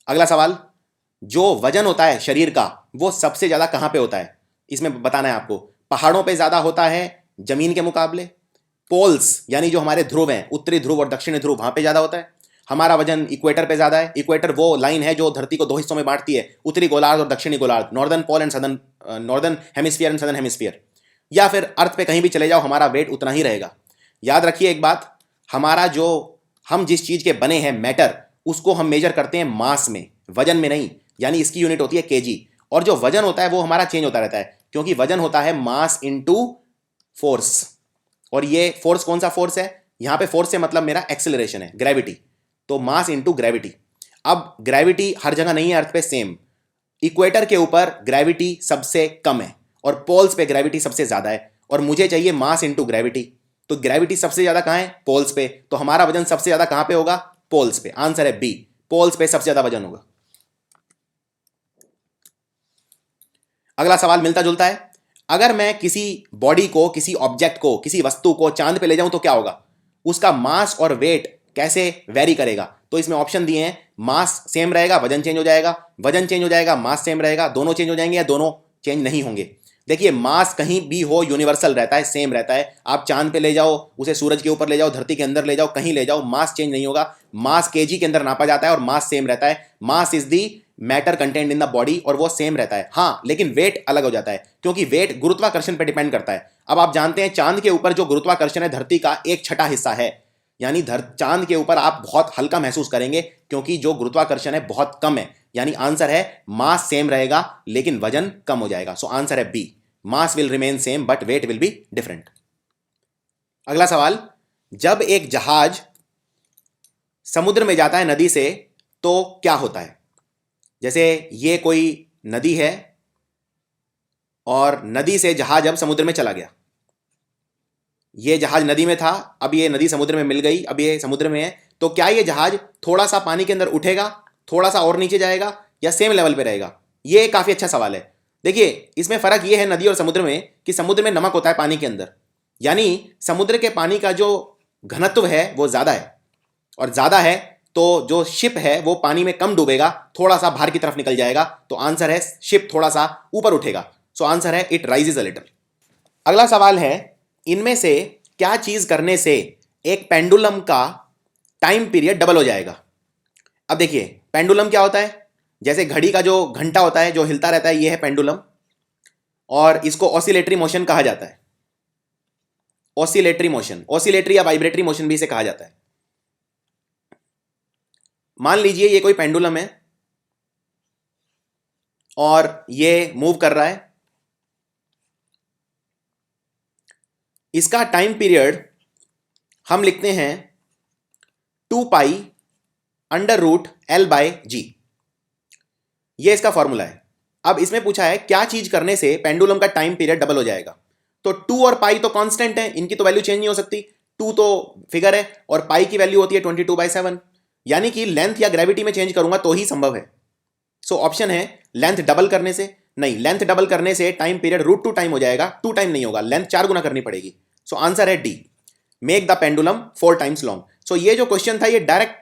अगला सवाल, जो वजन होता है शरीर का वो सबसे ज्यादा कहां पे होता है? इसमें बताना है आपको। पहाड़ों पे ज्यादा होता है जमीन के मुकाबले, पोल्स यानी जो हमारे ध्रुव हैं, उत्तरी ध्रुव और दक्षिणी ध्रुव, वहां पे ज्यादा होता है। हमारा वजन इक्वेटर पे ज्यादा है, इक्वेटर वो लाइन है जो धरती को 2 हिस्सों में बांटती है, उत्तरी गोलार्ध और दक्षिणी गोलार्ध, northern pole and southern, northern hemisphere and southern hemisphere. या फिर अर्थ पे कहीं भी चले जाओ हमारा वेट उतना ही रहेगा। याद रखिए एक बात, हमारा जो, हम जिस चीज के बने हैं मैटर, उसको हम मेजर करते हैं मास में, वजन में नहीं, यानी इसकी यूनिट होती है केजी। और जो वजन होता है वो हमारा चेंज होता रहता है, क्योंकि वजन होता है मास इनटू फोर्स। और ये फोर्स कौन सा फोर्स है, यहां पे फोर्स से मतलब मेरा एक्सेलरेशन है, ग्रेविटी। तो मास इंटू ग्रेविटी। अब ग्रेविटी हर जगह नहीं है अर्थ पे सेम। इक्वेटर के ऊपर ग्रेविटी सबसे कम है और पोल्स पे ग्रेविटी सबसे ज्यादा है, और मुझे चाहिए मास इंटू ग्रेविटी। तो ग्रेविटी सबसे ज्यादा कहां है, पोल्स पे, तो हमारा वजन सबसे ज्यादा कहां पे होगा, पोल्स पे। आंसर है बी, पोल्स पे सबसे ज्यादा वजन होगा। अगला सवाल मिलता जुलता है। अगर मैं किसी बॉडी को, किसी ऑब्जेक्ट को, किसी वस्तु को चांद पे ले जाऊं तो क्या होगा, उसका मास और वेट कैसे वेरी करेगा। तो इसमें ऑप्शन दिए हैं, मास सेम रहेगा, वजन चेंज हो जाएगा, वजन चेंज हो जाएगा, मास सेम रहेगा, दोनों चेंज हो जाएंगे, या दोनों चेंज नहीं होंगे। देखिए, मास कहीं भी हो यूनिवर्सल रहता है, सेम रहता है। आप चांद पे ले जाओ, उसे सूरज के ऊपर ले जाओ, धरती के अंदर ले जाओ, कहीं ले जाओ, मास चेंज नहीं होगा। मास केजी के अंदर नापा जाता है और मास सेम रहता है। Mass is the matter content in the body, और वो सेम रहता है। हाँ, लेकिन वेट अलग हो जाता है, क्योंकि वेट गुरुत्वाकर्षण पर डिपेंड करता है। अब आप जानते हैं चांद के ऊपर जो गुरुत्वाकर्षण है धरती का 1/6 हिस्सा है, यानी चांद के ऊपर आप बहुत हल्का महसूस करेंगे, क्योंकि जो गुरुत्वाकर्षण है बहुत कम है। यानी आंसर है मास सेम रहेगा लेकिन वजन कम हो जाएगा। सो आंसर है B, mass will remain same but weight will be different. अगला सवाल, जब एक जहाज समुद्र में जाता है नदी से तो क्या होता है। जैसे ये कोई नदी है और नदी से जहाज अब समुद्र में चला गया। ये जहाज नदी में था, अब ये नदी समुद्र में मिल गई, अब ये समुद्र में है। तो क्या ये जहाज थोड़ा सा पानी के अंदर उठेगा, थोड़ा सा और नीचे जाएगा, या सेम लेवल पे रहेगा। ये काफी अच्छा सवाल है। देखिए, इसमें फर्क ये है नदी और समुद्र में कि समुद्र में नमक होता है पानी के अंदर, यानी समुद्र के पानी का जो घनत्व है वो ज्यादा है, और ज्यादा है तो जो शिप है वो पानी में कम डूबेगा, थोड़ा सा बाहर की तरफ निकल जाएगा। तो आंसर है शिप थोड़ा सा ऊपर उठेगा। सो आंसर है इट राइजेज अ लिटिल। अगला सवाल है, इनमें से क्या चीज करने से एक पेंडुलम का टाइम पीरियड डबल हो जाएगा। अब देखिए, पेंडुलम क्या होता है, जैसे घड़ी का जो घंटा होता है जो हिलता रहता है, ये है पेंडुलम, और इसको ऑसिलेटरी मोशन कहा जाता है। ऑसिलेटरी मोशन, ऑसिलेटरी या वाइब्रेटरी मोशन भी इसे कहा जाता है। मान लीजिए ये कोई पेंडुलम है और ये मूव कर रहा है। इसका टाइम पीरियड हम लिखते हैं 2π√L/g। ये इसका फॉर्मूला है। अब इसमें पूछा है क्या चीज करने से पेंडुलम का टाइम पीरियड डबल हो जाएगा। तो 2 और पाई तो कांस्टेंट है, इनकी तो वैल्यू चेंज नहीं हो सकती। 2 तो फिगर है और पाई की वैल्यू होती है 22/7, यानी कि लेंथ या ग्रेविटी में चेंज करूंगा तो ही संभव है। सो ऑप्शन है लेंथ डबल करने से। नहीं, लेंथ डबल करने से टाइम पीरियड √2 टाइम हो जाएगा, 2 टाइम नहीं होगा, लेंथ 4 गुना करनी पड़ेगी। सो आंसर है D, make the pendulum 4 times long. So ये जो क्वेश्चन था ये डायरेक्ट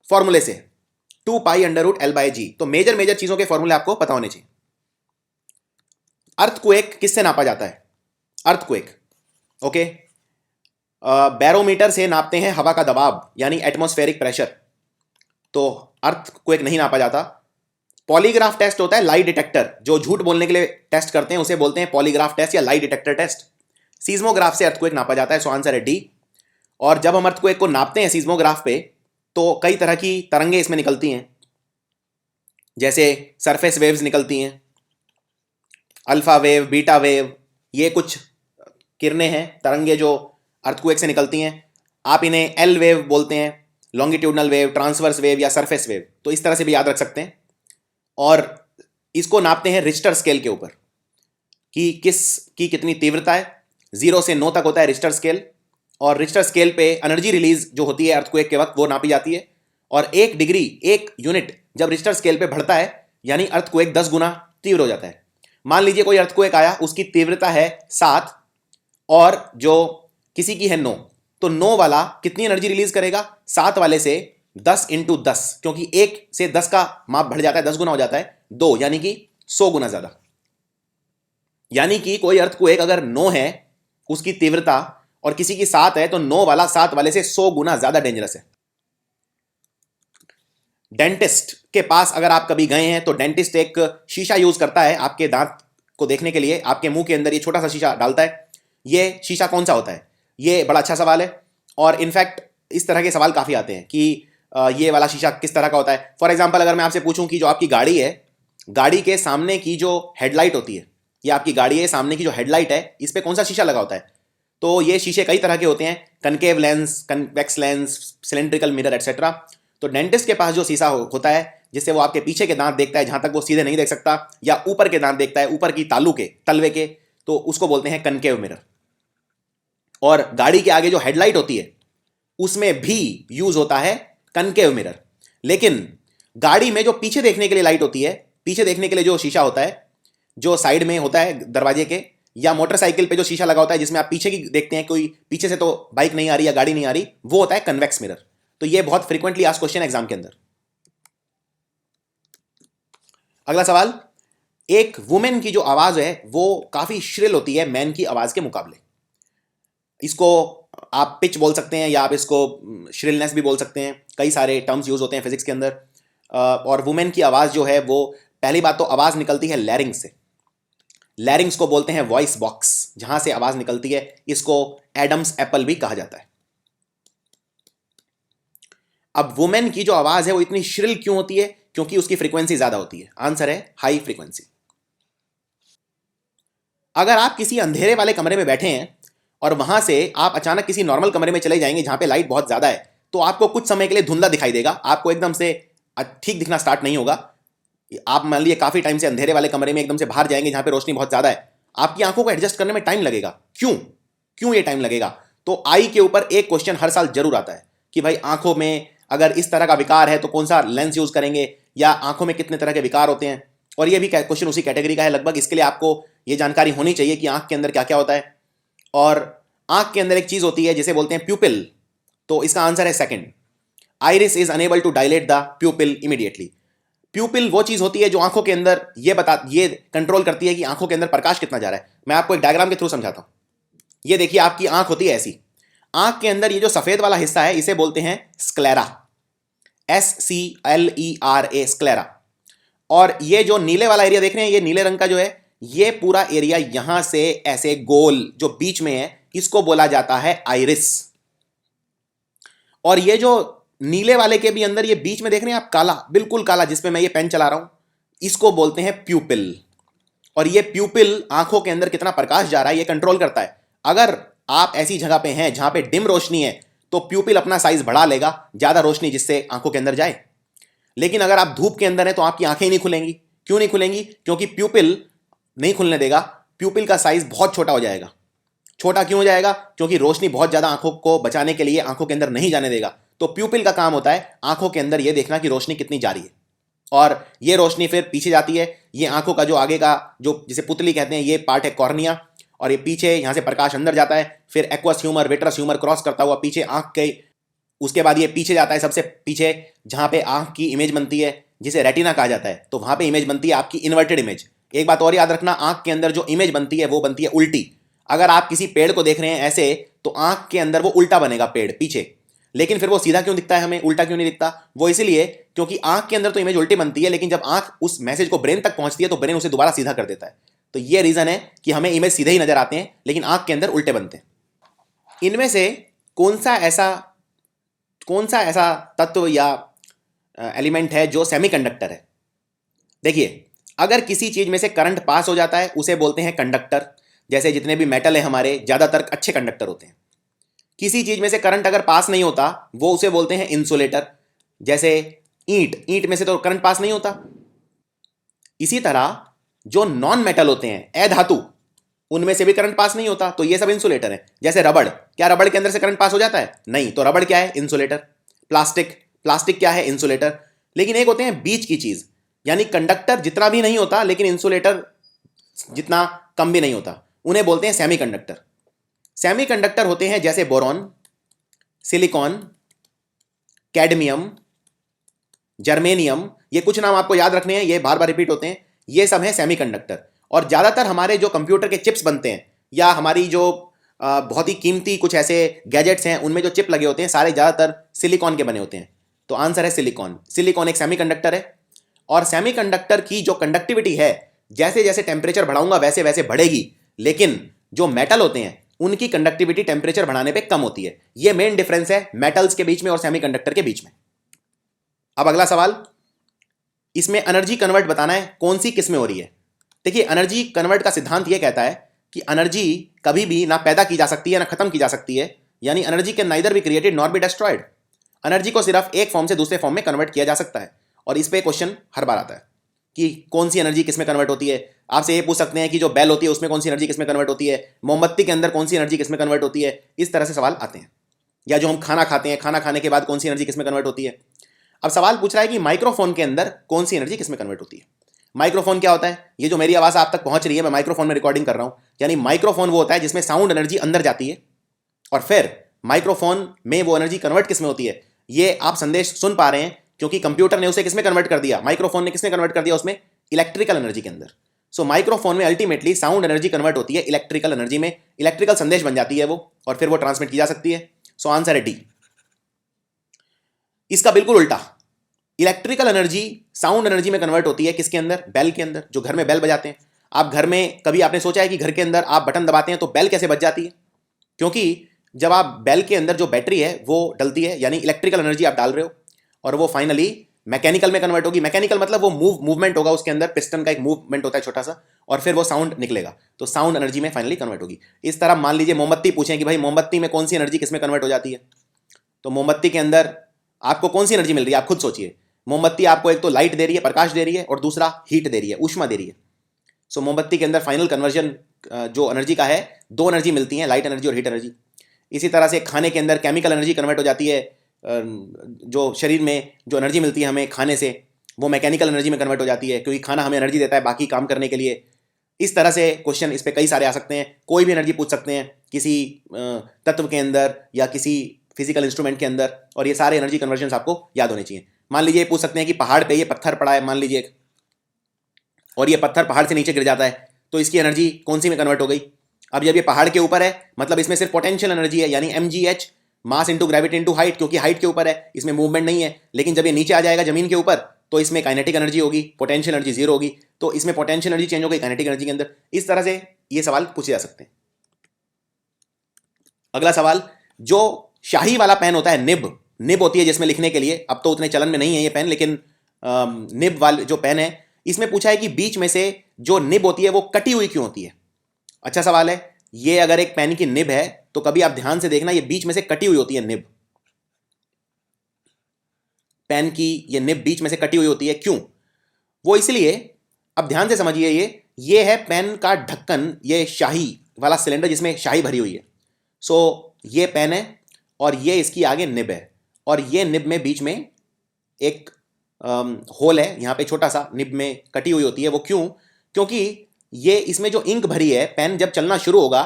फॉर्मूले से 2π√L/g। तो मेजर चीजों के फॉर्मूले आपको पता होने चाहिए। अर्थक्वेक किससे नापा जाता है। अर्थक्वेक, ओके, बैरोमीटर से नापते हैं हवा का दबाव, यानी एटमॉस्फेरिक प्रेशर। तो अर्थक्वेक नहीं नापा जाता। पॉलीग्राफ टेस्ट होता है, लाई डिटेक्टर, जो झूठ बोलने के लिए टेस्ट करते हैं उसे बोलते हैं पॉलीग्राफ टेस्ट या लाई डिटेक्टर टेस्ट। सीज्मोग्राफ से अर्थक्वेक नापा जाता है। सो आंसर है डी। और जब हम अर्थक्वेक को नापते हैं सीज्मोग्राफ पे तो कई तरह की तरंगे इसमें निकलती हैं, जैसे सरफेस वेव्स निकलती हैं, अल्फा वेव, बीटा वेव, ये कुछ किरणें हैं, तरंगे जो अर्थक्वेक से निकलती हैं। आप इन्हें एल वेव बोलते हैं, लॉन्गिट्यूडनल वेव, ट्रांसवर्स वेव या सरफेस वेव। तो इस तरह से भी याद रख सकते हैं। और इसको नापते हैं रिश्टर स्केल के ऊपर कि किसकी कितनी तीव्रता है। 0 से 9 तक होता है रिश्टर स्केल, और रिश्टर स्केल पे एनर्जी रिलीज जो होती है अर्थक्वेक के वक्त वो नापी जाती है। और 1 डिग्री, 1 यूनिट जब रिश्टर स्केल पे बढ़ता है यानी अर्थक्वेक 10 गुना तीव्र हो जाता है। मान लीजिए कोई अर्थक्वेक आया, उसकी तीव्रता है 7 और जो किसी की है 9, तो 9 वाला कितनी एनर्जी रिलीज करेगा, 7 वाले से 10 × 10, क्योंकि 1 से 10 का माप बढ़ जाता है, 10 गुना हो जाता है, 2 यानी कि 100 गुना ज्यादा। यानी कि कोई अर्थक्वेक अगर 9 है उसकी तीव्रता और किसी की 7 है तो 9 वाला 7 वाले से 100 गुना ज्यादा डेंजरस है। डेंटिस्ट के पास अगर आप कभी गए हैं तो डेंटिस्ट एक शीशा यूज करता है आपके दांत को देखने के लिए। आपके मुंह के अंदर ये छोटा सा शीशा डालता है। ये शीशा कौन सा होता है, ये बड़ा अच्छा सवाल है। और इनफैक्ट इस तरह के सवाल काफी आते हैं कि ये वाला शीशा किस तरह का होता है। फॉर एग्जाम्पल, अगर मैं आपसे पूछूं कि जो आपकी गाड़ी है, गाड़ी के सामने की जो हेडलाइट होती है ये आपकी गाड़ी है, सामने की जो हेडलाइट है इस पर कौन सा शीशा लगा होता है? तो ये शीशे कई तरह के होते हैं, concave lens, convex lens, cylindrical mirror etcetera. तो डेंटिस्ट के पास जो शीशा होता है जिससे वो आपके पीछे के दांत देखता है, जहां तक वो सीधे नहीं देख सकता, या ऊपर के दांत देखता है, ऊपर की तालू के, तलवे के, तो उसको बोलते हैं कनकेव मिरर। और गाड़ी के आगे जो हेडलाइट होती है उसमें भी यूज होता है कनकेव मिरर। लेकिन गाड़ी में जो पीछे देखने के लिए लाइट होती है, पीछे देखने के लिए जो शीशा होता है, जो साइड में होता है दरवाजे के, या मोटरसाइकिल पे जो शीशा लगा होता है जिसमें आप पीछे की देखते हैं, कोई पीछे से तो बाइक नहीं आ रही या गाड़ी नहीं आ रही, वो होता है कन्वेक्स मिरर। तो ये बहुत फ्रीक्वेंटली आस्क्ड क्वेश्चन एग्जाम के अंदर। अगला सवाल, एक वुमेन की जो आवाज है वो काफी श्रिल होती है मैन की आवाज के मुकाबले। इसको आप पिच बोल सकते हैं या आप इसको श्रिलनेस भी बोल सकते हैं, कई सारे टर्म्स यूज होते हैं फिजिक्स के अंदर। और वुमेन की आवाज जो है वो, पहली बात तो आवाज निकलती है लैरिंग्स से। लैरिंग्स को बोलते हैं वॉइस बॉक्स, जहां से आवाज निकलती है, इसको एडम्स एप्पल भी कहा जाता है। अब वुमेन की जो आवाज है वो इतनी श्रिल क्यों होती है? क्योंकि उसकी फ्रीक्वेंसी ज्यादा होती है। आंसर है हाई फ्रीक्वेंसी। अगर आप किसी अंधेरे वाले कमरे में बैठे हैं और वहां से आप अचानक किसी नॉर्मल कमरे में चले जाएंगे जहां पे लाइट बहुत ज्यादा है, तो आपको कुछ समय के लिए धुंधला दिखाई देगा, आपको एकदम से ठीक दिखना स्टार्ट नहीं होगा। आप मान लीजिए काफी टाइम से अंधेरे वाले कमरे में एकदम से बाहर जाएंगे जहां पे रोशनी बहुत ज्यादा है, आपकी आंखों को एडजस्ट करने में टाइम लगेगा। क्यों क्यों ये टाइम लगेगा? तो आई के ऊपर एक क्वेश्चन हर साल जरूर आता है कि भाई आंखों में अगर इस तरह का विकार है तो कौन सा लेंस यूज करेंगे, या आंखों में कितने तरह के विकार होते हैं। और ये भी क्वेश्चन उसी कैटेगरी का है लगभग। इसके लिए आपको ये जानकारी होनी चाहिए कि आंख के अंदर क्या क्या होता है। और आंख के अंदर एक चीज होती है जिसे बोलते हैं प्यूपिल, तो इसका आंसर है second. Iris is unable to dilate the pupil immediately. Pupil वो चीज होती है जो आंखों के अंदर ये कंट्रोल करती है कि आंखों के अंदर प्रकाश कितना जा रहा है। मैं आपको एक डायग्राम के थ्रू समझाता हूं। ये देखिए, आपकी आंख होती है ऐसी, आंख के अंदर ये जो सफेद वाला हिस्सा है इसे बोलते हैं स्क्लेरा, SCLERA, स्क्लेरा। और ये जो नीले वाला एरिया देख रहे हैं, ये नीले रंग का जो है, ये पूरा एरिया यहां से ऐसे गोल जो बीच में है, इसको बोला जाता है आइरिस। और ये जो नीले वाले के भी अंदर ये बीच में देख रहे हैं आप, काला, बिल्कुल काला, जिसपे मैं ये पेन चला रहा हूं, इसको बोलते हैं प्यूपिल। और ये प्यूपिल आंखों के अंदर कितना प्रकाश जा रहा है ये कंट्रोल करता है। अगर आप ऐसी जगह पे हैं जहां पे डिम रोशनी है तो प्यूपिल अपना साइज बढ़ा लेगा, ज्यादा रोशनी जिससे आंखों के अंदर जाए। लेकिन अगर आप धूप के अंदर हैं तो आपकी आंखें ही नहीं खुलेंगी। क्यों नहीं खुलेंगी? क्योंकि प्यूपिल नहीं खुलने देगा, प्यूपिल का साइज बहुत छोटा हो जाएगा। छोटा क्यों हो जाएगा? क्योंकि रोशनी बहुत ज्यादा आंखों को बचाने के लिए आंखों के अंदर नहीं जाने देगा। तो प्यूपिल का काम होता है आंखों के अंदर ये देखना कि रोशनी कितनी जा रही है, और ये रोशनी फिर पीछे जाती है। ये आंखों का जो आगे का जो जिसे पुतली कहते हैं, ये पार्ट है कॉर्निया, और ये पीछे यहां से प्रकाश अंदर जाता है, फिर aqueous humour, vitreous humour cross करता हुआ पीछे आंख के, उसके बाद ये पीछे जाता है, सबसे पीछे जहां पे आंख की इमेज बनती है जिसे रेटिना कहा जाता है, तो वहां पे इमेज बनती है आपकी इन्वर्टेड इमेज। एक बात और याद रखना, आंख के अंदर जो इमेज बनती है वो बनती है उल्टी। अगर आप किसी पेड़ को देख रहे हैं ऐसे, तो आंख के अंदर वो उल्टा बनेगा पेड़ पीछे, लेकिन फिर वो सीधा क्यों दिखता है हमें, उल्टा क्यों नहीं दिखता? वो इसलिए क्योंकि आंख के अंदर तो इमेज उल्टी बनती है, लेकिन जब आंख उस मैसेज को ब्रेन तक पहुंचती है तो ब्रेन उसे दोबारा सीधा कर देता है। तो ये रीजन है कि हमें इमेज सीधे ही नजर आते हैं लेकिन आंख के अंदर उल्टे बनते हैं। इनमें से कौन सा ऐसा तत्व या एलिमेंट है जो सेमीकंडक्टर है? देखिए, अगर किसी चीज में से करंट पास हो जाता है उसे बोलते हैं कंडक्टर। जैसे जितने भी मेटल है हमारे, ज्यादातर अच्छे कंडक्टर होते हैं। किसी चीज में से करंट अगर पास नहीं होता वो उसे बोलते हैं इंसुलेटर। जैसे ईंट में से तो करंट पास नहीं होता। इसी तरह जो नॉन मेटल होते हैं, अधातु, उनमें से भी करंट पास नहीं होता, तो ये सब इंसुलेटर है। जैसे रबड़, क्या रबड़ के अंदर से करंट पास हो जाता है? नहीं, तो रबड़ क्या है? इंसुलेटर। प्लास्टिक क्या है? इंसुलेटर। लेकिन एक होते हैं बीच की चीज, यानी कंडक्टर जितना भी नहीं होता लेकिन इंसुलेटर जितना कम भी नहीं होता, उन्हें बोलते हैं सेमीकंडक्टर। सेमीकंडक्टर होते हैं जैसे बोरॉन, सिलिकॉन, कैडमियम, जर्मेनियम। ये कुछ नाम आपको याद रखने हैं, ये बार बार रिपीट होते हैं। ये सब है सेमीकंडक्टर। और ज्यादातर हमारे जो कंप्यूटर के चिप्स बनते हैं, या हमारी जो बहुत ही कीमती कुछ ऐसे गैजेट्स हैं उनमें जो चिप लगे होते हैं, सारे ज्यादातर सिलिकॉन के बने होते हैं। तो आंसर है सिलिकॉन। सिलिकॉन एक सेमीकंडक्टर है। और सेमीकंडक्टर की जो कंडक्टिविटी है, जैसे जैसे टेम्परेचर बढ़ाऊंगा वैसे वैसे बढ़ेगी, लेकिन जो मेटल होते हैं उनकी कंडक्टिविटी टेम्परेचर बढ़ाने पे कम होती है। ये मेन डिफरेंस है मेटल्स के बीच में और सेमीकंडक्टर के बीच में। अब अगला सवाल, इसमें एनर्जी कन्वर्ट बताना है, कौन सी किस में हो रही है। देखिए, एनर्जी कन्वर्ट का सिद्धांत यह कहता है कि एनर्जी कभी भी ना पैदा की जा सकती है ना खत्म की जा सकती है, यानी energy can neither be created nor be destroyed. Energy को सिर्फ एक फॉर्म से दूसरे फॉर्म में कन्वर्ट किया जा सकता है। और इस पे क्वेश्चन हर बार आता है कि कौन सी एनर्जी किस में कन्वर्ट होती है। आपसे ये पूछ सकते हैं कि जो बेल होती है उसमें कौन सी एनर्जी किस में कन्वर्ट होती है, मोमबत्ती के अंदर कौन सी एनर्जी किस में कन्वर्ट होती है, इस तरह से सवाल आते हैं। या जो हम खाना खाते हैं, खाना खाने के बाद कौन सी एनर्जी किस में कन्वर्ट होती है। अब सवाल पूछ रहा है कि माइक्रोफोन के अंदर कौन सी एनर्जी किस में कन्वर्ट होती है। माइक्रोफोन क्या होता है? ये जो मेरी आवाज़ आप तक पहुंच रही है, मैं माइक्रोफोन में रिकॉर्डिंग कर रहा हूं, यानी माइक्रोफोन वो होता है जिसमें साउंड एनर्जी अंदर जाती है और फिर माइक्रोफोन में वो एनर्जी कन्वर्ट किस में होती है। ये आप संदेश सुन पा रहे हैं क्योंकि कंप्यूटर ने उसे किसमें कन्वर्ट कर दिया, माइक्रोफोन ने किसमें कन्वर्ट कर दिया, उसमें इलेक्ट्रिकल एनर्जी के अंदर। सो माइक्रोफोन में अल्टीमेटली साउंड एनर्जी कन्वर्ट होती है इलेक्ट्रिकल एनर्जी में, इलेक्ट्रिकल संदेश बन जाती है वो, और फिर वो ट्रांसमिट की जा सकती है। सो आंसर है डी। इसका बिल्कुल उल्टा, इलेक्ट्रिकल एनर्जी साउंड एनर्जी में कन्वर्ट होती है किसके अंदर, बेल के अंदर। जो घर में बेल बजाते हैं, आप घर में कभी आपने सोचा है कि घर के अंदर आप बटन दबाते हैं तो बेल कैसे बज जाती है? क्योंकि जब आप बेल के अंदर जो बैटरी है वो डलती है, यानी इलेक्ट्रिकल एनर्जी आप डाल रहे हो, और वो फाइनली मैकेनिकल में कन्वर्ट होगी। मैकेनिकल मतलब वो मूवमेंट होगा, उसके अंदर पिस्टन का एक मूवमेंट होता है छोटा सा, और फिर वो साउंड निकलेगा, तो साउंड एनर्जी में फाइनली कन्वर्ट होगी। इस तरह मान लीजिए मोमबत्ती पूछें कि भाई मोमबत्ती में कौन सी एनर्जी किस में कन्वर्ट हो जाती है, तो मोमबत्ती के अंदर आपको कौन सी एनर्जी मिल रही है, आप खुद सोचिए। मोमबत्ती आपको एक तो लाइट दे रही है, प्रकाश दे रही है, और दूसरा हीट दे रही है, ऊष्मा दे रही है। सो मोमबत्ती के अंदर फाइनल कन्वर्जन जो एनर्जी का है, दो एनर्जी मिलती है, लाइट एनर्जी और हीट एनर्जी। इसी तरह से खाने के अंदर केमिकल एनर्जी कन्वर्ट हो जाती है, जो शरीर में जो एनर्जी मिलती है हमें खाने से, वो मैकेनिकल एनर्जी में कन्वर्ट हो जाती है, क्योंकि खाना हमें एनर्जी देता है बाकी काम करने के लिए। इस तरह से क्वेश्चन इस पर कई सारे आ सकते हैं। कोई भी एनर्जी पूछ सकते हैं किसी तत्व के अंदर या किसी फिजिकल इंस्ट्रूमेंट के अंदर, और ये सारे एनर्जी कन्वर्जन आपको याद होने चाहिए। मान लीजिए पूछ सकते हैं कि पहाड़ पे ये पत्थर पड़ा है मान लीजिए, और ये पत्थर पहाड़ से नीचे गिर जाता है, तो इसकी एनर्जी कौन सी में कन्वर्ट हो गई। अब जब ये पहाड़ के ऊपर है, मतलब इसमें सिर्फ पोटेंशियल एनर्जी है, यानी mgh, mass into gravity into height, क्योंकि हाइट के ऊपर है, इसमें मूवमेंट नहीं है। लेकिन जब ये नीचे आ जाएगा जमीन के ऊपर, तो इसमें काइनेटिक एनर्जी होगी, पोटेंशियल एनर्जी जीरो होगी, तो इसमें पोटेंशियल एनर्जी चेंज हो गई काइनेटिक एनर्जी के अंदर। इस तरह से ये सवाल पूछे जा सकते हैं। अगला सवाल, जो शाही वाला पेन होता है, निब होती है जिसमें लिखने के लिए, अब तो उतने चलन में नहीं है ये पेन, लेकिन निब वाले जो पेन है, इसमें पूछा है कि बीच में से जो निब होती है वो कटी हुई क्यों होती है। अच्छा सवाल है ये। अगर एक पेन की निब है तो कभी आप ध्यान से देखना, ये बीच में से कटी हुई होती है निब, पेन की ये निब बीच में से कटी हुई होती है। क्यों? वो इसलिए, अब ध्यान से समझिए, ये है पेन का ढक्कन, ये शाही वाला सिलेंडर जिसमें शाही भरी हुई है। सो ये पेन है और ये इसकी आगे निब है, और ये निब में बीच में एक होल है, यहाँ पे छोटा सा, निब में कटी हुई होती है। वो क्यों? क्योंकि ये इसमें जो इंक भरी है, पेन जब चलना शुरू होगा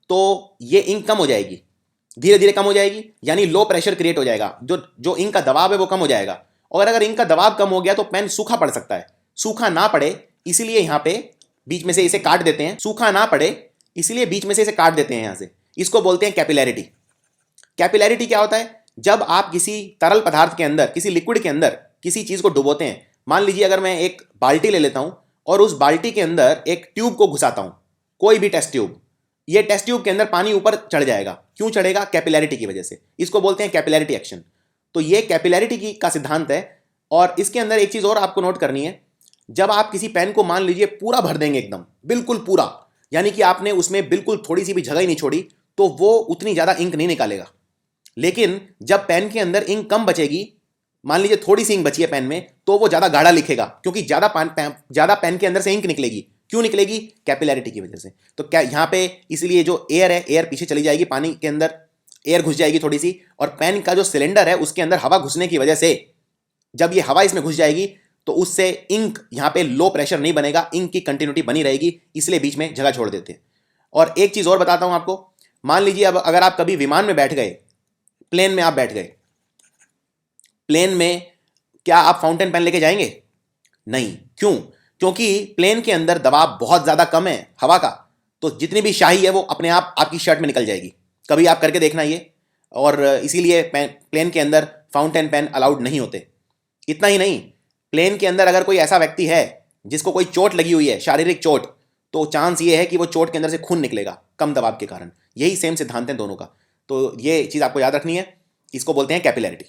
तो ये इंक कम हो जाएगी, धीरे धीरे कम हो जाएगी, यानी लो प्रेशर क्रिएट हो जाएगा, जो इंक का दबाव है वो कम हो जाएगा। और अगर इंक का दबाव कम हो गया तो पेन सूखा पड़ सकता है। सूखा ना पड़े इसलिए यहाँ पे बीच में से इसे काट देते हैं, सूखा ना पड़े इसलिए बीच में से इसे काट देते हैं यहाँ से। इसको बोलते हैं कैपिलैरिटी। कैपिलैरिटी क्या होता है? जब आप किसी तरल पदार्थ के अंदर, किसी लिक्विड के अंदर किसी चीज को डुबोते हैं, मान लीजिए अगर मैं एक बाल्टी ले लेता हूं और उस बाल्टी के अंदर एक ट्यूब को घुसाता हूं, कोई भी टेस्ट ट्यूब, ये टेस्ट ट्यूब के अंदर पानी ऊपर चढ़ जाएगा। क्यों चढ़ेगा? कैपिलैरिटी की वजह से। इसको बोलते हैं कैपिलैरिटी एक्शन। तो ये कैपिलैरिटी की का सिद्धांत है। और इसके अंदर एक चीज और आपको नोट करनी है, जब आप किसी पेन को मान लीजिए पूरा भर देंगे, एकदम बिल्कुल पूरा, यानी कि आपने उसमें बिल्कुल थोड़ी सी भी जगह ही नहीं छोड़ी, तो वो उतनी ज्यादा इंक नहीं निकालेगा। लेकिन जब पेन के अंदर इंक कम बचेगी, मान लीजिए थोड़ी सी इंक बची है पेन में, तो वो ज्यादा गाढ़ा लिखेगा, क्योंकि ज्यादा पेन के अंदर से इंक निकलेगी। क्यों निकलेगी? कैपिलैरिटी की वजह से। तो क्या यहाँ पे इसलिए जो एयर है, एयर पीछे चली जाएगी, पानी के अंदर एयर घुस जाएगी थोड़ी सी, और पेन का जो सिलेंडर है उसके अंदर हवा घुसने की वजह से, जब ये हवा इसमें घुस जाएगी तो उससे इंक यहाँ पे लो प्रेशर नहीं बनेगा, इंक की कंटिन्यूटी बनी रहेगी, इसलिए बीच में जगह छोड़ देते हैं। और एक चीज और बताता हूं आपको, मान लीजिए अब अगर आप कभी विमान में बैठ गए, प्लेन में आप बैठ गए, प्लेन में क्या आप फाउंटेन पेन लेके जाएंगे? नहीं। क्यों? क्योंकि प्लेन के अंदर दबाव बहुत ज्यादा कम है हवा का, तो जितनी भी शाही है वो अपने आप आपकी शर्ट में निकल जाएगी। कभी आप करके देखना ये। और इसीलिए प्लेन के अंदर फाउंटेन पेन अलाउड नहीं होते। इतना ही नहीं, प्लेन के अंदर अगर कोई ऐसा व्यक्ति है जिसको कोई चोट लगी हुई है, शारीरिक चोट, तो चांस ये है कि वो चोट के अंदर से खून निकलेगा कम दबाव के कारण। यही सेम सिद्धांत है दोनों का। तो ये चीज आपको याद रखनी है, इसको बोलते हैं कैपिलैरिटी।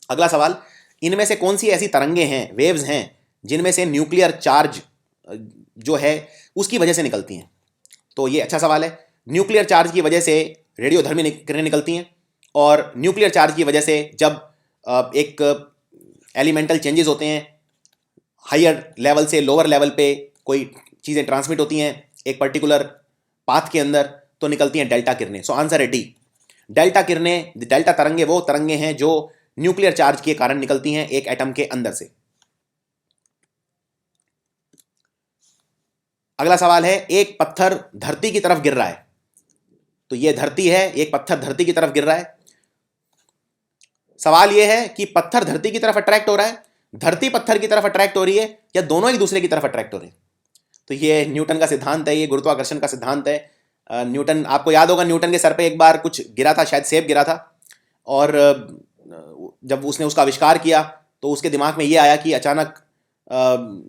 अगला सवाल, इनमें से कौन सी ऐसी तरंगे हैं, वेव्स हैं, जिनमें से न्यूक्लियर चार्ज जो है उसकी वजह से निकलती हैं। तो ये अच्छा सवाल है। न्यूक्लियर चार्ज की वजह से रेडियोधर्मी किरणें निकलती हैं, और न्यूक्लियर चार्ज की वजह से जब एक एलिमेंटल चेंजेस होते हैं, हायर लेवल से लोअर लेवल पे कोई चीज़ें ट्रांसमिट होती हैं एक पर्टिकुलर पाथ के अंदर, तो निकलती हैं डेल्टा किरणें। सो आंसर है डी, डेल्टा किरणें, डेल्टा तरंगे वो तरंगे हैं जो न्यूक्लियर चार्ज के कारण निकलती हैं एक एटम के अंदर से। अगला सवाल है, एक पत्थर धरती की तरफ गिर रहा है। तो ये धरती है, एक पत्थर धरती की तरफ गिर रहा है। सवाल यह है कि पत्थर धरती की तरफ अट्रैक्ट हो रहा है, धरती पत्थर की तरफ अट्रैक्ट हो रही है, या दोनों एक दूसरे की तरफ अट्रैक्ट हो रहे हैं। तो ये न्यूटन का सिद्धांत है, ये गुरुत्वाकर्षण का सिद्धांत है। न्यूटन, आपको याद होगा न्यूटन के सर पे एक बार कुछ गिरा था, शायद सेब गिरा था, और जब उसने उसका आविष्कार किया तो उसके दिमाग में ये आया कि अचानक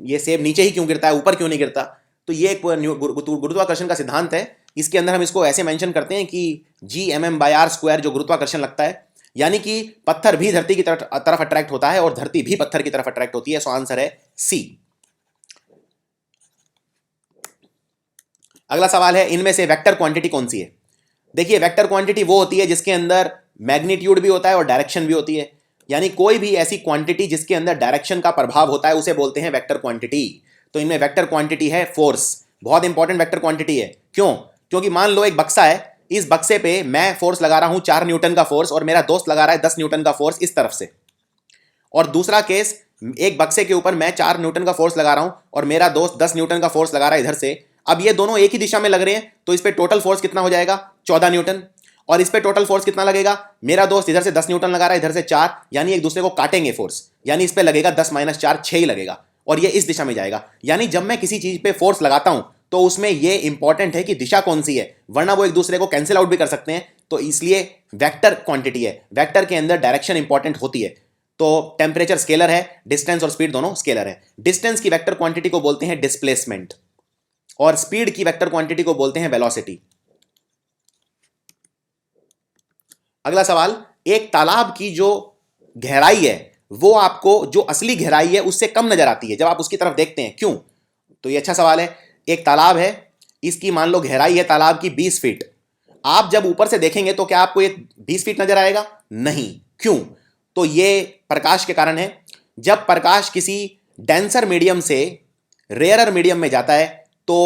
ये सेब नीचे ही क्यों गिरता है, ऊपर क्यों नहीं गिरता। तो ये एक गुरुत्वाकर्षण का सिद्धांत है। इसके अंदर हम इसको ऐसे मेंशन करते हैं कि G/m/r² जो गुरुत्वाकर्षण लगता है, यानी कि पत्थर भी धरती की तरफ अट्रैक्ट होता है और धरती भी पत्थर की तरफ अट्रैक्ट होती है। सो आंसर है सी। अगला सवाल है, इनमें से वेक्टर क्वांटिटी कौन सी है। देखिए, वेक्टर क्वांटिटी वो होती है जिसके अंदर मैग्नीट्यूड भी होता है और डायरेक्शन भी होती है, यानी कोई भी ऐसी क्वांटिटी जिसके अंदर डायरेक्शन का प्रभाव होता है उसे बोलते हैं वेक्टर क्वांटिटी। तो इनमें वेक्टर क्वांटिटी है फोर्स, बहुत इंपॉर्टेंट वेक्टर क्वांटिटी है। क्यों? क्योंकि मान लो एक बक्सा है, इस बक्से पे मैं फोर्स लगा रहा हूं 4 न्यूटन का फोर्स, और मेरा दोस्त लगा रहा है 10 न्यूटन का फोर्स इस तरफ से। और दूसरा केस, एक बक्से के ऊपर मैं 4 न्यूटन का फोर्स लगा रहा हूं और मेरा दोस्त 10 न्यूटन का फोर्स लगा रहा है इधर से। अब ये दोनों एक ही दिशा में लग रहे हैं, तो इस पे टोटल फोर्स कितना हो जाएगा, 14 न्यूटन। और इस पे टोटल फोर्स कितना लगेगा, मेरा दोस्त इधर से 10 न्यूटन लगा रहा है, इधर से 4, यानी एक दूसरे को काटेंगे फोर्स, यानी इस पे लगेगा 10 - 4 6 ही लगेगा, और ये इस दिशा में जाएगा। यानी जब मैं किसी चीज पे फोर्स लगाता हूं तो उसमें ये इंपॉर्टेंट है कि दिशा कौन सी है, वरना वो एक दूसरे को कैंसिल आउट भी कर सकते हैं। तो इसलिए वेक्टर क्वांटिटी है, वेक्टर के अंदर डायरेक्शन इंपॉर्टेंट होती है। तो टेम्परेचर स्केलर है, डिस्टेंस और स्पीड दोनों स्केलर है। डिस्टेंस की वेक्टर क्वांटिटी को बोलते हैं डिस्प्लेसमेंट, और स्पीड की वेक्टर क्वांटिटी को बोलते हैं वेलोसिटी। अगला सवाल, एक तालाब की जो गहराई है वो आपको जो असली गहराई है उससे कम नजर आती है जब आप उसकी तरफ देखते हैं, क्यों? तो ये अच्छा सवाल है। एक तालाब है, इसकी मान लो गहराई है तालाब की 20 फीट। आप जब ऊपर से देखेंगे तो क्या आपको ये 20 फीट नजर आएगा? नहीं। क्यों? तो ये प्रकाश के कारण है। जब प्रकाश किसी डेंसर मीडियम से रेयरर मीडियम में जाता है तो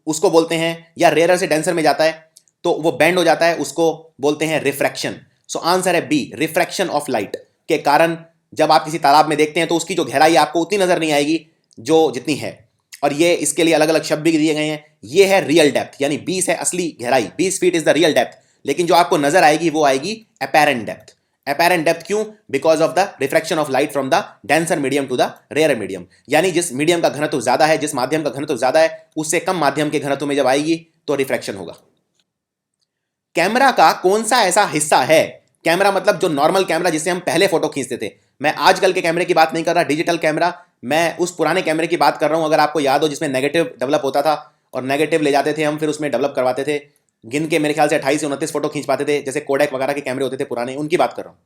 उसको बोलते हैं, या रेयरर से डेंसर में जाता है तो वो बेंड हो जाता है, उसको बोलते हैं रिफ्रैक्शन। सो आंसर है बी, रिफ्रैक्शन ऑफ लाइट के कारण जब आप किसी तालाब में देखते हैं तो उसकी जो गहराई आपको उतनी नजर नहीं आएगी जो जितनी है। और ये इसके लिए अलग अलग शब्द भी दिए गए हैं। ये है रियल डेप्थ, यानी 20 है असली गहराई, 20 feet is the real depth. लेकिन जो आपको नजर आएगी वो आएगी अपेरेंट डेप्थ। अपेरेंट डेप्थ क्यों? Because of the refraction of light from the denser medium to the rare medium. यानी जिस मीडियम का घनत्व ज्यादा है, जिस माध्यम का घनत्व ज्यादा है, उससे कम माध्यम के घनत्व में जब आएगी तो रिफ्रैक्शन होगा। कैमरा का कौन सा ऐसा हिस्सा है, कैमरा मतलब जो नॉर्मल कैमरा जिससे हम पहले फोटो खींचते थे, मैं आजकल के कैमरे की बात नहीं कर रहा, डिजिटल कैमरा, मैं उस पुराने कैमरे की बात कर रहा हूं। अगर आपको याद हो, जिसमें नेगेटिव डेवलप होता था और नेगेटिव ले जाते थे हम, फिर उसमें डेवलप करवाते थे, गिन के मेरे ख्याल से 28 से 29 फोटो खींच पाते थे, जैसे कोडेक वगैरह के कैमरे होते थे पुराने, उनकी बात कर रहा हूं।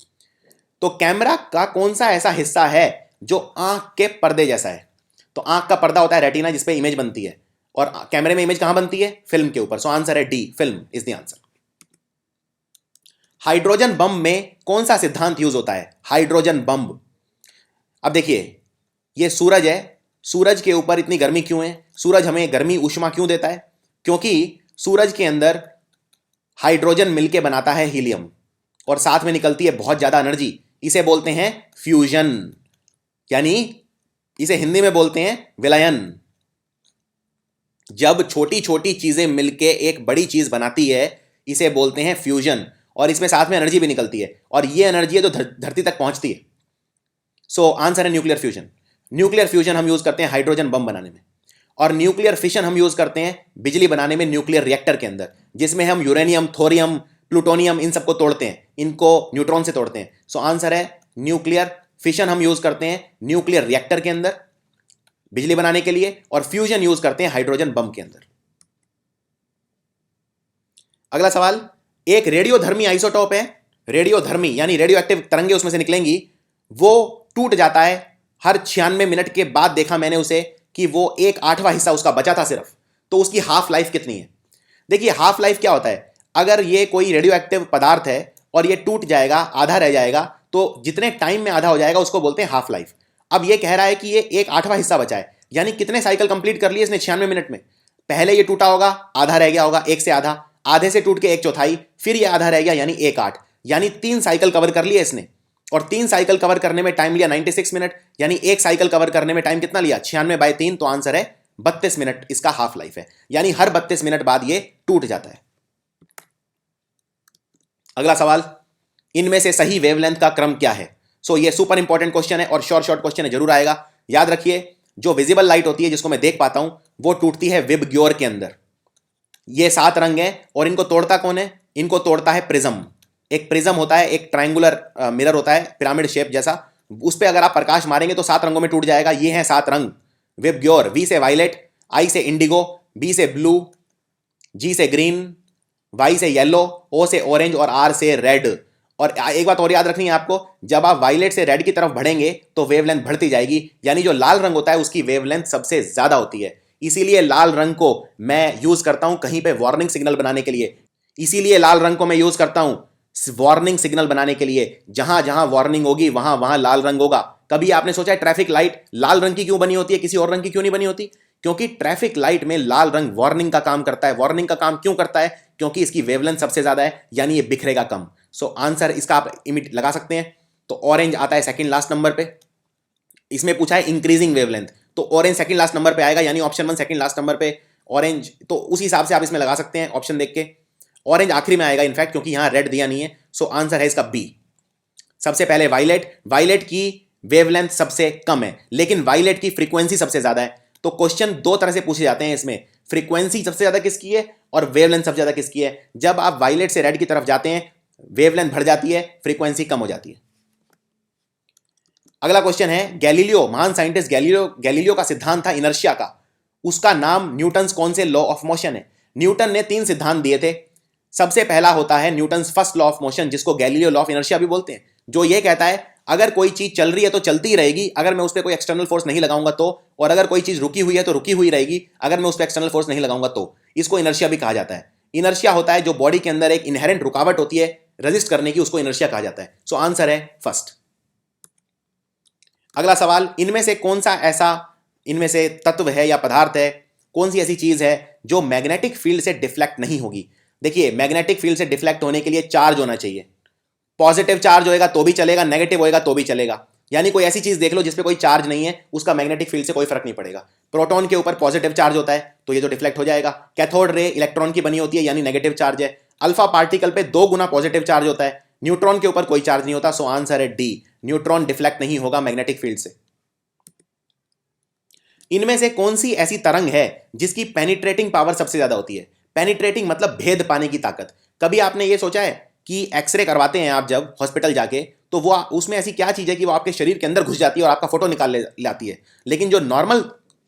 तो कैमरा का कौन सा ऐसा हिस्सा है जो आंख के पर्दे जैसा है? तो आंख का पर्दा होता है रेटिना, जिसपे इमेज बनती है, और कैमरे में इमेज कहां बनती है? फिल्म के ऊपर। सो आंसर है D, film is the answer. Hydrogen bomb में कौन सा सिद्धांत यूज होता है? Hydrogen bomb. अब देखिए, ये सूरज है, सूरज के ऊपर इतनी गर्मी क्यों है? सूरज हमें गर्मी ऊष्मा क्यों देता है? क्योंकि सूरज के अंदर हाइड्रोजन मिलके बनाता है हीलियम, और साथ में निकलती है बहुत ज्यादा एनर्जी। इसे बोलते हैं फ्यूजन, यानी इसे हिंदी में बोलते हैं विलयन। जब छोटी छोटी चीजें मिलके एक बड़ी चीज बनाती है, इसे बोलते हैं फ्यूजन, और इसमें साथ में एनर्जी भी निकलती है, और ये एनर्जी है जो धरती तक पहुंचती है। सो आंसर है न्यूक्लियर फ्यूजन। न्यूक्लियर फ्यूजन हम यूज करते हैं हाइड्रोजन बम बनाने में, और न्यूक्लियर फिशन हम यूज करते हैं बिजली बनाने में न्यूक्लियर रिएक्टर के अंदर, जिसमें हम यूरेनियम, थोरियम, प्लूटोनियम इन सबको तोड़ते हैं, इनको न्यूट्रॉन से तोड़ते हैं। सो आंसर है न्यूक्लियर फिशन हम यूज करते हैं न्यूक्लियर रिएक्टर के अंदर बिजली बनाने के लिए, और फ्यूजन यूज करते हैं हाइड्रोजन बम के अंदर। अगला सवाल, एक रेडियोधर्मी आइसोटोप है, रेडियोधर्मी यानी रेडियो एक्टिव तरंगे उसमें से निकलेंगी, वो टूट जाता है हर 96 मिनट के बाद, देखा मैंने उसे कि वो 1/8वां हिस्सा उसका बचा था सिर्फ, तो उसकी हाफ लाइफ कितनी है? देखिए हाफ लाइफ क्या होता है, अगर ये कोई रेडियो एक्टिव पदार्थ है और ये टूट जाएगा, आधा रह जाएगा, तो जितने टाइम में आधा हो जाएगा उसको बोलते हैं हाफ लाइफ। अब ये कह रहा है कि ये 1/8वां हिस्सा बचा है, यानी कितने साइकिल कंप्लीट कर लिए इसने 96 मिनट में? पहले ये टूटा होगा, आधा रह गया होगा, एक से आधा, आधे से टूट के 1/4, फिर ये आधा रह गया यानी 1/8, यानी 3 साइकिल कवर कर लिए इसने। और 3 साइकिल कवर करने में टाइम लिया 96 मिनट, यानी एक साइकिल कवर करने में टाइम कितना लिया? 96/3, तो आंसर है 32 मिनट इसका हाफ लाइफ है, यानी हर 32 मिनट बाद ये टूट जाता है। अगला सवाल, इनमें से सही वेवलेंथ का क्रम क्या है? सो ये सुपर इंपॉर्टेंट क्वेश्चन है और शॉर्ट क्वेश्चन है, जरूर आएगा। याद रखिए, जो विजिबल लाइट होती है जिसको मैं देख पाता हूं, वो टूटती है विबग्योर के अंदर। ये 7 रंग हैं और इनको तोड़ता कौन है? इनको तोड़ता है प्रिज्म। एक प्रिज्म होता है, एक ट्रायंगुलर मिरर होता है पिरामिड शेप जैसा, उस पर अगर आप प्रकाश मारेंगे तो 7 रंगों में टूट जाएगा। ये हैं 7 रंग विबग्योर। वी से वायलेट, आई से इंडिगो, बी से ब्लू, जी से ग्रीन, वाई से येलो, ओ से ऑरेंज और आर से रेड। और एक बात और याद रखनी है आपको, जब आप वायलेट से रेड की तरफ बढ़ेंगे तो वेवलेंथ बढ़ती जाएगी, यानी जो लाल रंग होता है उसकी वेवलेंथ सबसे ज्यादा होती है। इसीलिए लाल रंग को मैं यूज करता हूं कहीं पे वार्निंग सिग्नल बनाने के लिए। इसीलिए लाल रंग को मैं यूज करता हूं वार्निंग सिग्नल बनाने के लिए। जहां जहां वार्निंग होगी वहां वहां लाल रंग होगा। कभी आपने सोचा है ट्रैफिक लाइट लाल रंग की क्यों बनी होती है, किसी और रंग की क्यों नहीं बनी होती? क्योंकि ट्रैफिक लाइट में लाल रंग वार्निंग का काम करता है। वार्निंग का काम क्यों करता है? क्योंकि इसकी वेवलेंथ सबसे ज्यादा है, यानी ये बिखरेगा कम। सो आंसर इसका आप इमिट लगा सकते हैं। तो ऑरेंज आता है सेकंड लास्ट नंबर पे। इसमें पूछा है इंक्रीजिंग वेवलेंथ, तो ऑरेंज सेकंड लास्ट नंबर पे आएगा, यानी ऑप्शन 1 सेकंड लास्ट नंबर पे ऑरेंज। तो उस हिसाब से आप इसमें लगा सकते हैं ऑप्शन देख के। ऑरेंज आखिरी में आएगा इनफैक्ट, क्योंकि यहां रेड दिया नहीं है। सो आंसर है इसका बी। सबसे पहले वायलेट, वायलेट की वेवलेंथ सबसे कम है, लेकिन वायलेट की फ्रीक्वेंसी सबसे ज्यादा है। तो क्वेश्चन दो तरह से पूछे जाते हैं इसमें, फ्रीक्वेंसी सबसे ज्यादा किसकी है और वेवलेंथ सबसे ज्यादा किसकी है। जब आप वायलेट से रेड की तरफ जाते हैं वेवलेंथ बढ़ जाती है, फ्रीक्वेंसी कम हो जाती है। अगला क्वेश्चन है, गैलीलियो, महान साइंटिस्ट गैलीलियो का सिद्धांत था इनर्शिया का, उसका नाम न्यूटन्स कौन से लॉ ऑफ मोशन है? न्यूटन ने 3 सिद्धांत दिए थे। सबसे पहला होता है Newton's first law of motion, जिसको गैलीलियो लॉ ऑफ इनर्शिया भी बोलते हैं, जो ये कहता है अगर कोई चीज चल रही है तो चलती ही रहेगी अगर मैं उस पर कोई एक्सटर्नल फोर्स नहीं लगाऊंगा तो, और अगर कोई चीज रुकी हुई है तो रुकी हुई रहेगी अगर मैं उस पर एक्सटर्नल फोर्स नहीं लगाऊंगा तो। इसको इनर्शिया भी कहा जाता है। इनर्शिया होता है जो बॉडी के अंदर एक इनहेरेंट रुकावट होती है रेजिस्ट करने की, उसको इनर्शिया कहा जाता है। सो आंसर है फर्स्ट। अगला सवाल, इनमें से तत्व है या पदार्थ है, कौन सी ऐसी चीज है जो मैग्नेटिक फील्ड से डिफ्लेक्ट नहीं होगी? देखिए मैग्नेटिक फील्ड से डिफ्लेक्ट होने के लिए चार्ज होना चाहिए। पॉजिटिव चार्ज होएगा तो भी चलेगा, नेगेटिव होएगा तो भी चलेगा। यानी कोई ऐसी चीज देख लो जिसपे कोई चार्ज नहीं है, उसका मैग्नेटिक फील्ड से कोई फर्क नहीं पड़ेगा। प्रोटॉन के ऊपर पॉजिटिव चार्ज होता है तो ये तो डिफ्लेक्ट हो जाएगा। कैथोड रे इलेक्ट्रॉन की बनी होती है, यानी नेगेटिव चार्ज है। अल्फा पार्टिकल पे 2 गुना पॉजिटिव चार्ज होता है। न्यूट्रॉन के ऊपर कोई चार्ज नहीं होता। सो आंसर है डी, न्यूट्रॉन डिफ्लेक्ट नहीं होगा मैग्नेटिक फील्ड से। इनमें से कौन सी ऐसी तरंग है जिसकी पेनिट्रेटिंग पावर सबसे ज्यादा होती है? पेनिट्रेटिंग मतलब भेद पाने की ताकत। कभी आपने ये सोचा है कि एक्सरे करवाते हैं आप जब हॉस्पिटल जाके, तो वो उसमें ऐसी क्या चीज है कि वो आपके शरीर के अंदर घुस जाती है और आपका फोटो निकाल लाती है, लेकिन जो नॉर्मल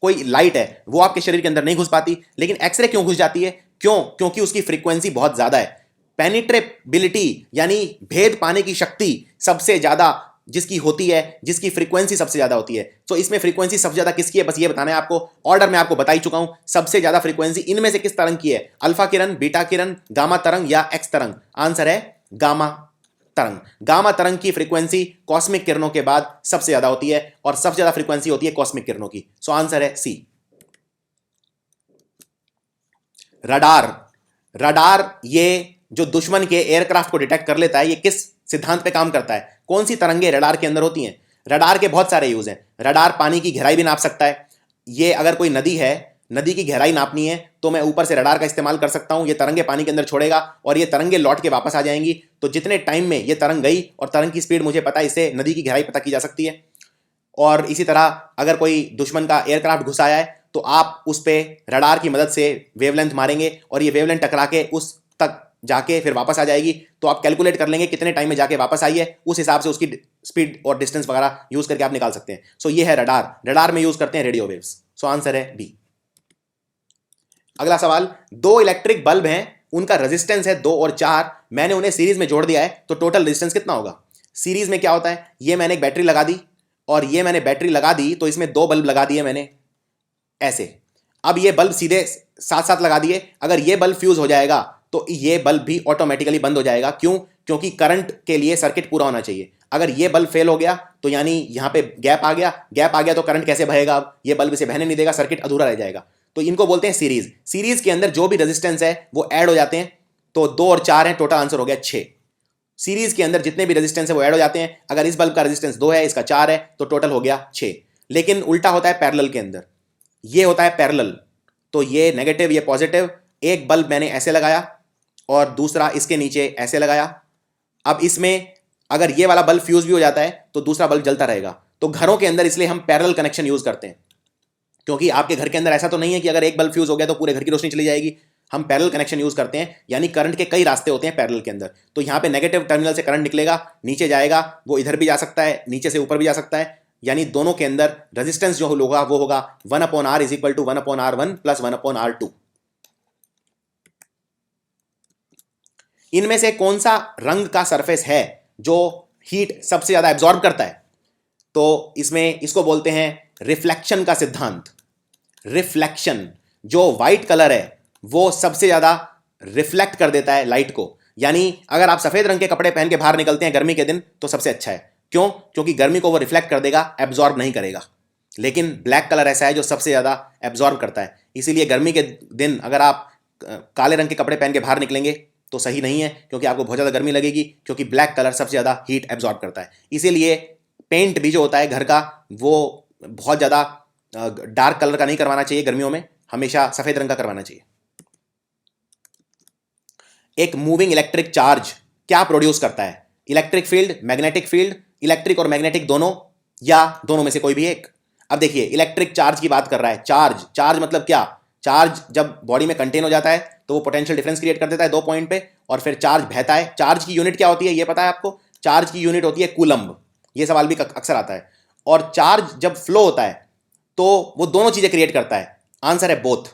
कोई लाइट है वो आपके शरीर के अंदर नहीं घुस पाती, लेकिन एक्सरे क्यों घुस जाती है? क्यों? क्योंकि उसकी फ्रीक्वेंसी बहुत ज्यादा है। पेनिट्रेबिलिटी यानी भेद पाने की शक्ति सबसे ज्यादा जिसकी होती है, जिसकी फ्रीक्वेंसी सबसे ज्यादा होती है। तो इसमें फ्रीक्वेंसी सबसे ज्यादा किसकी है, बस ये बताना है आपको। ऑर्डर में आपको बता ही चुका हूं। सबसे ज्यादा फ्रीक्वेंसी इनमें से किस तरंग की है? अल्फा किरण, बीटा किरण, गामा तरंग या एक्स तरंग? आंसर है गामा तरंग। गामा तरंग की फ्रीक्वेंसी कॉस्मिक किरणों के बाद सबसे ज्यादा होती है और सबसे ज्यादा फ्रीक्वेंसी होती है कॉस्मिक किरणों की। सो आंसर है सी। रडार, रडार ये जो दुश्मन के एयरक्राफ्ट को डिटेक्ट कर लेता है, ये किस सिद्धांत पे काम करता है? कौन सी तरंगें रडार के अंदर होती हैं? रडार के बहुत सारे यूज हैं। रडार पानी की गहराई भी नाप सकता है। ये अगर कोई नदी है, नदी की गहराई नापनी है तो मैं ऊपर से रडार का इस्तेमाल कर सकता हूं। ये तरंगे पानी के अंदर छोड़ेगा और ये तरंगे लौट के वापस आ जाएंगी। तो जितने टाइम में ये तरंग गई और तरंग की स्पीड मुझे पता है, इससे नदी की गहराई पता की जा सकती है। और इसी तरह अगर कोई दुश्मन का एयरक्राफ्ट घुस आया है तो आप उस पर रडार की मदद से वेवलेंथ मारेंगे और ये वेवलेंथ टकरा के उस तक जाके फिर वापस आ जाएगी। तो आप कैलकुलेट कर लेंगे कितने टाइम में जाके वापस आई है, उस हिसाब से उसकी स्पीड और डिस्टेंस वगैरह यूज करके आप निकाल सकते हैं। सो ये है रडार। रडार में यूज करते हैं रेडियो वेव्स। सो आंसर है बी। अगला सवाल, 2 इलेक्ट्रिक बल्ब हैं, उनका रेजिस्टेंस है 2 और 4, मैंने उन्हें सीरीज में जोड़ दिया है तो टोटल रेजिस्टेंस कितना होगा? सीरीज में क्या होता है, ये मैंने एक बैटरी लगा दी और ये मैंने बैटरी लगा दी, तो इसमें 2 बल्ब लगा दिए मैंने। ऐसे। अब ये बल्ब सीधे साथ साथ लगा दिए, अगर ये बल्ब फ्यूज हो जाएगा तो ये बल्ब भी ऑटोमेटिकली बंद हो जाएगा। क्यों? क्योंकि करंट के लिए सर्किट पूरा होना चाहिए। अगर ये बल्ब फेल हो गया तो यानी यहां पे गैप आ गया, गैप आ गया तो करंट कैसे बहेगा? अब ये बल्ब इसे बहने नहीं देगा, सर्किट अधूरा रह जाएगा। तो इनको बोलते हैं सीरीज। सीरीज के अंदर जो भी रेजिस्टेंस है वो ऐड हो जाते हैं, तो 2 और 4 है, टोटल आंसर हो गया 6। सीरीज के अंदर जितने भी रेजिस्टेंस है वो ऐड हो जाते हैं। अगर इस बल्ब का रेजिस्टेंस 2 है, इसका 4 है, तो टोटल हो गया 6। लेकिन उल्टा होता है पैरेलल के अंदर, ये होता है पैरेलल, तो ये नेगेटिव ये पॉजिटिव। एक बल्ब मैंने ऐसे लगाया और दूसरा इसके नीचे ऐसे लगाया। अब इसमें अगर ये वाला बल्ब फ्यूज भी हो जाता है तो दूसरा बल्ब जलता रहेगा। तो घरों के अंदर इसलिए हम पैरेलल कनेक्शन यूज करते हैं, क्योंकि आपके घर के अंदर ऐसा तो नहीं है कि अगर एक बल्ब फ्यूज हो गया तो पूरे घर की रोशनी चली जाएगी। हम पैरेलल कनेक्शन यूज करते हैं, यानी करंट के कई रास्ते होते हैं पैरेलल के अंदर। तो यहाँ पे नेगेटिव टर्मिनल से करंट निकलेगा, नीचे जाएगा, वो इधर भी जा सकता है, नीचे से ऊपर भी जा सकता है। यानी दोनों के अंदर रेजिस्टेंस जो होगा वो होगा 1/R is equal to 1/R1 plus 1/R2। इनमें से कौन सा रंग का सरफेस है जो हीट सबसे ज्यादा एब्जॉर्ब करता है? तो इसमें इसको बोलते हैं रिफ्लेक्शन का सिद्धांत। रिफ्लेक्शन, जो व्हाइट कलर है वो सबसे ज्यादा रिफ्लेक्ट कर देता है लाइट को। यानी अगर आप सफेद रंग के कपड़े पहन के बाहर निकलते हैं गर्मी के दिन तो सबसे अच्छा है। क्यों? क्योंकि गर्मी को वो रिफ्लेक्ट कर देगा, एब्जॉर्ब नहीं करेगा। लेकिन ब्लैक कलर ऐसा है जो सबसे ज्यादा एब्जॉर्ब करता है। इसीलिए गर्मी के दिन अगर आप काले रंग के कपड़े पहन के बाहर निकलेंगे तो सही नहीं है, क्योंकि आपको बहुत ज़्यादा गर्मी लगेगी, क्योंकि ब्लैक कलर सबसे ज़्यादा हीट एब्जॉर्ब करता है। इसीलिए पेंट भी जो होता है घर का वो बहुत ज़्यादा डार्क कलर का नहीं करवाना चाहिए गर्मियों में, हमेशा सफ़ेद रंग का करवाना चाहिए। एक मूविंग इलेक्ट्रिक चार्ज क्या प्रोड्यूस करता है? Electric field, magnetic field, electric और मैग्नेटिक दोनों, या दोनों में से कोई भी एक? अब देखिए, इलेक्ट्रिक चार्ज की बात कर रहा है। चार्ज, चार्ज मतलब क्या? चार्ज जब बॉडी में कंटेन हो जाता है तो वो पोटेंशियल डिफरेंस क्रिएट कर देता है 2 पॉइंट पे, और फिर चार्ज बहता है। चार्ज की यूनिट क्या होती है ये पता है आपको? चार्ज की यूनिट होती है कूलम्ब। ये सवाल भी अक्सर आता है। और चार्ज जब फ्लो होता है तो वो दोनों चीजें क्रिएट करता है। आंसर है बोथ।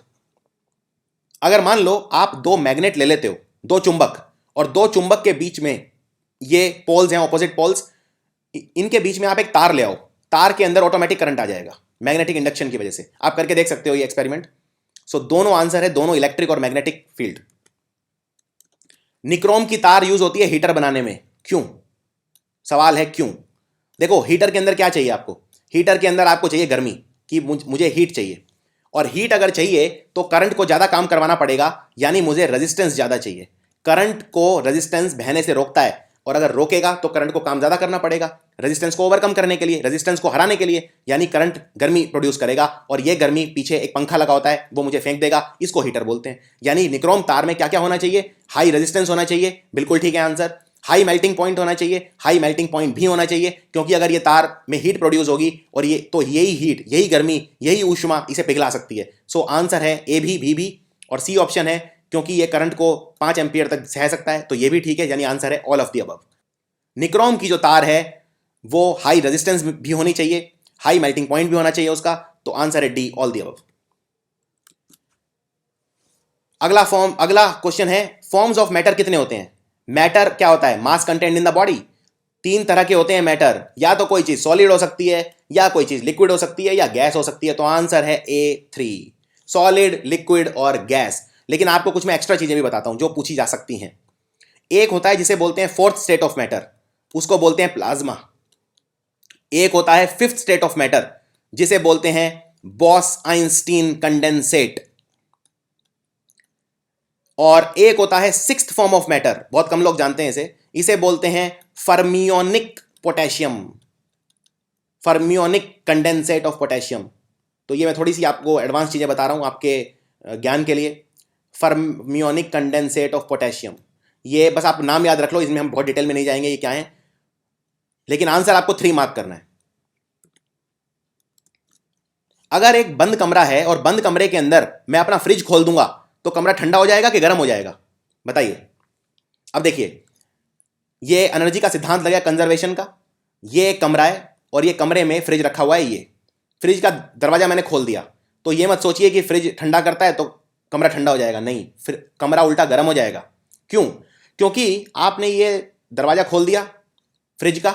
अगर मान लो आप 2 मैग्नेट ले लेते हो, 2 चुंबक, और 2 चुंबक के बीच में ये पोल्स हैं, ऑपोजिट पोल्स, इनके बीच में आप एक तार ले आओ, तार के अंदर ऑटोमेटिक करंट आ जाएगा मैग्नेटिक इंडक्शन की वजह से। आप करके देख सकते हो ये एक्सपेरिमेंट। सो दोनों आंसर है, दोनों इलेक्ट्रिक और मैग्नेटिक फील्ड। निक्रोम की तार यूज होती है हीटर बनाने में, क्यों? सवाल है क्यों। देखो, हीटर के अंदर क्या चाहिए आपको? हीटर के अंदर आपको चाहिए गर्मी, कि मुझे हीट चाहिए, और हीट अगर चाहिए तो करंट को ज्यादा काम करवाना पड़ेगा, यानी मुझे रेजिस्टेंस ज्यादा चाहिए। करंट को रेजिस्टेंस बहने से रोकता है, और अगर रोकेगा तो करंट को काम ज्यादा करना पड़ेगा रेजिस्टेंस को ओवरकम करने के लिए, रेजिस्टेंस को हराने के लिए। यानी करंट गर्मी प्रोड्यूस करेगा, और ये गर्मी पीछे एक पंखा लगा होता है वो मुझे फेंक देगा, इसको हीटर बोलते हैं। यानी निक्रोम तार में क्या क्या होना चाहिए? हाई रेजिस्टेंस होना चाहिए, बिल्कुल ठीक है आंसर। हाई मेल्टिंग पॉइंट होना चाहिए, हाई मेल्टिंग पॉइंट भी होना चाहिए, क्योंकि अगर ये तार में हीट प्रोड्यूस होगी और ये तो यही हीट, यही गर्मी, यही ऊष्मा इसे पिघला सकती है। सो आंसर है ए भी, और सी ऑप्शन है, क्योंकि ये करंट को 5 एम्पियर तक सह सकता है, तो ये भी ठीक है। यानी आंसर है all of the above. Nichrome की जो तार है वो हाई रेजिस्टेंस भी होनी चाहिए, हाई मेल्टिंग पॉइंट भी होना चाहिए उसका, तो आंसर है डी, ऑल द अबव। अगला क्वेश्चन है, फॉर्म्स ऑफ मैटर कितने होते हैं? मैटर क्या होता है? मास कंटेंट इन द बॉडी। 3 तरह के होते हैं मैटर, या तो कोई चीज सॉलिड हो सकती है, या कोई चीज लिक्विड हो सकती है, या गैस हो सकती है। तो आंसर है A3, सॉलिड, लिक्विड और गैस। लेकिन आपको कुछ मैं एक्स्ट्रा चीजें भी बताता हूं जो पूछी जा सकती हैं। एक होता है जिसे बोलते हैं 4th स्टेट ऑफ मैटर, उसको बोलते हैं प्लाज्मा। एक होता है 5th स्टेट ऑफ मैटर, जिसे बोलते हैं बॉस-आइंस्टीन कंडेंसेट। और एक होता है 6th फॉर्म ऑफ मैटर, बहुत कम लोग जानते हैं इसे बोलते हैं फर्मियोनिक पोटेशियम, फर्मियोनिक कंडेंसेट ऑफ पोटेशियम। तो ये मैं थोड़ी सी आपको एडवांस चीजें बता रहा हूं आपके ज्ञान के लिए। फर्मियोनिक कंडेंसेट ऑफ पोटेशियम, ये बस आप नाम याद रख लो, इसमें हम बहुत डिटेल में नहीं जाएंगे ये क्या है, लेकिन आंसर आपको 3 मार्क करना है। अगर एक बंद कमरा है और बंद कमरे के अंदर मैं अपना फ्रिज खोल दूंगा तो कमरा ठंडा हो जाएगा कि गर्म हो जाएगा? बताइए। अब देखिए, ये एनर्जी का सिद्धांत लगा कंजर्वेशन का। ये एक कमरा है और ये कमरे में फ्रिज रखा हुआ है। ये फ्रिज का दरवाजा मैंने खोल दिया, तो ये मत सोचिए कि फ्रिज ठंडा करता है तो कमरा ठंडा हो जाएगा, नहीं, फिर कमरा उल्टा गर्म हो जाएगा। क्यों? क्योंकि आपने ये दरवाजा खोल दिया फ्रिज का,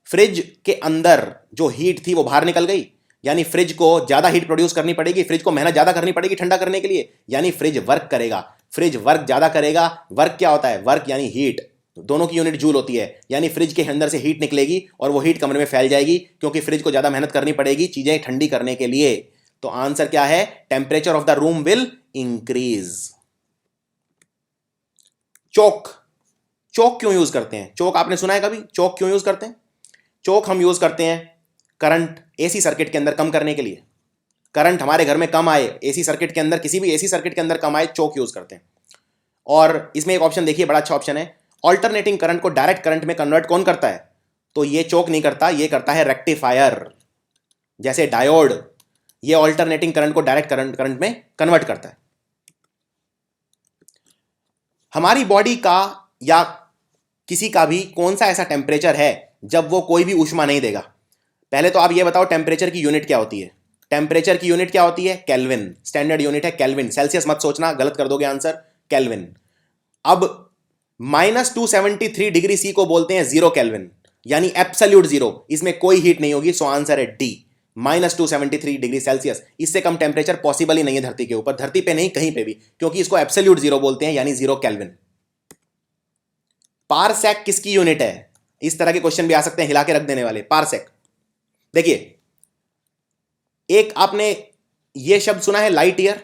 फ्रिज के अंदर जो हीट थी वो बाहर निकल गई, यानी फ्रिज को ज़्यादा हीट प्रोड्यूस करनी पड़ेगी, फ्रिज को मेहनत ज़्यादा करनी पड़ेगी ठंडा करने के लिए, यानी फ्रिज वर्क करेगा। फ्रिज वर्क ज़्यादा करेगा। वर्क क्या होता है? वर्क यानी हीट, दोनों की यूनिट जूल होती है, यानी फ्रिज के अंदर से हीट निकलेगी और वो हीट कमरे में फैल जाएगी, क्योंकि फ्रिज को ज़्यादा मेहनत करनी पड़ेगी चीज़ें ठंडी करने के लिए। तो आंसर क्या है? Temperature of the room will increase. Choke, choke क्यों यूज करते हैं? चोक आपने सुना है कभी? चोक क्यों यूज करते हैं? चोक हम यूज करते हैं करंट एसी सर्किट के अंदर कम करने के लिए। करंट हमारे घर में कम आए, एसी सर्किट के अंदर, किसी भी एसी सर्किट के अंदर कम आए, चोक यूज करते हैं। और इसमें एक ऑप्शन देखिए, बड़ा अच्छा ऑप्शन है, ऑल्टरनेटिंग करंट को डायरेक्ट करंट में कन्वर्ट कौन करता है? तो ये चोक नहीं करता, ये करता है रेक्टिफायर, जैसे डायोड। ये ऑल्टरनेटिंग करंट को डायरेक्ट करंट में कन्वर्ट करता है। हमारी बॉडी का या किसी का भी कौन सा ऐसा टेम्परेचर है जब वो कोई भी ऊष्मा नहीं देगा? पहले तो आप ये बताओ टेम्परेचर की यूनिट क्या होती है? टेम्परेचर की यूनिट क्या होती है? केल्विन, स्टैंडर्ड यूनिट है केल्विन। सेल्सियस मत सोचना, गलत कर दोगे आंसर। केल्विन। अब -273 डिग्री सी को बोलते हैं 0 केल्विन, यानी एब्सोल्यूट जीरो, इसमें कोई हीट नहीं होगी। सो आंसर है डी, -273 डिग्री सेल्सियस। इससे कम टेम्परेचर पॉसिबल ही नहीं है धरती के ऊपर, धरती पे नहीं कहीं पे भी, क्योंकि इसको एब्सोल्यूट जीरो बोलते हैं, यानी 0 केल्विन। पारसेक किसकी यूनिट है? इस तरह के क्वेश्चन भी आ सकते हैं हिला के रख देने वाले। पारसेक, देखिए, एक आपने ये शब्द सुना है लाइट ईयर?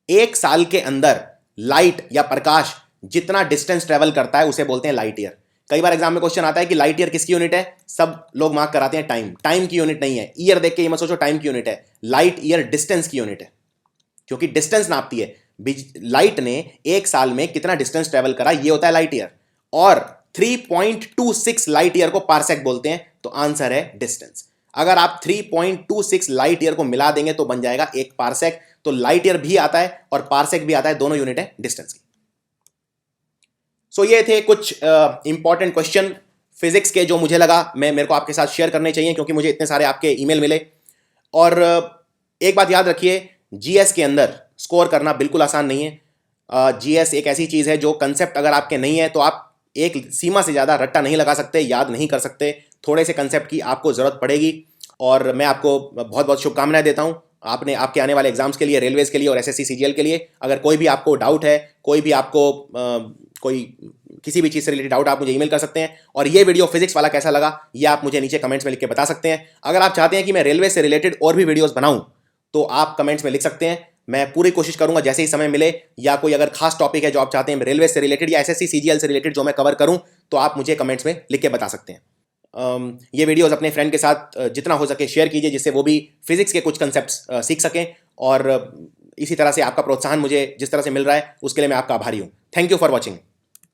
एक साल के अंदर लाइट या प्रकाश जितना डिस्टेंस ट्रेवल करता है उसे बोलते हैं लाइट ईयर। कई बार एग्जाम में क्वेश्चन आता है कि लाइट ईयर किसकी यूनिट है? सब लोग मार्क कराते हैं टाइम, टाइम की यूनिट नहीं है। ईयर देख के ये मत सोचो टाइम की यूनिट है, लाइट ईयर डिस्टेंस की यूनिट है, क्योंकि डिस्टेंस नापती है। लाइट ने एक साल में कितना डिस्टेंस ट्रेवल करा, ये होता है लाइट ईयर। और 3.26 लाइट ईयर को पारसेक बोलते हैं। तो आंसर है डिस्टेंस। अगर आप 3.26 लाइट ईयर को मिला देंगे तो बन जाएगा एक पारसेक। तो लाइट ईयर भी आता है और पारसेक भी आता है, दोनों यूनिट है डिस्टेंस की। सो ये थे कुछ इंपॉर्टेंट क्वेश्चन फिजिक्स के जो मुझे लगा मेरे को आपके साथ शेयर करने चाहिए, क्योंकि मुझे इतने सारे आपके ईमेल मिले। और एक बात याद रखिए, जीएस के अंदर स्कोर करना बिल्कुल आसान नहीं है। जीएस एक ऐसी चीज़ है जो कंसेप्ट अगर आपके नहीं है तो आप एक सीमा से ज़्यादा रट्टा नहीं लगा सकते, याद नहीं कर सकते। थोड़े से कंसेप्ट की आपको ज़रूरत पड़ेगी। और मैं आपको बहुत बहुत शुभकामनाएं देता हूं आपने आपके आने वाले एग्जाम्स के लिए, रेलवेज के लिए और एसएससी सीजीएल के लिए। अगर कोई भी आपको डाउट है, कोई भी आपको कोई किसी भी चीज़ से रिलेटेड डाउट, आप मुझे ईमेल कर सकते हैं। और ये वीडियो फिजिक्स वाला कैसा लगा ये आप मुझे नीचे कमेंट्स में लिख के बता सकते हैं। अगर आप चाहते हैं कि मैं रेलवे से रिलेटेड और भी वीडियोस बनाऊं तो आप कमेंट्स में लिख सकते हैं। मैं पूरी कोशिश करूंगा जैसे ही समय मिले, या कोई अगर खास टॉपिक है जो आप चाहते हैं रेलवे से रिलेटेड या एसएससी सीजीएल से रिलेटेड जो मैं कवर करूं, तो आप मुझे कमेंट्स में लिख के बता सकते हैं। ये वीडियोस अपने फ्रेंड के साथ जितना हो सके शेयर कीजिए, जिससे वो भी फिजिक्स के कुछ कंसेप्ट्स सीख सकें। और इसी तरह से आपका प्रोत्साहन मुझे जिस तरह से मिल रहा है उसके लिए मैं आपका आभारी हूँ। Thank you for watching.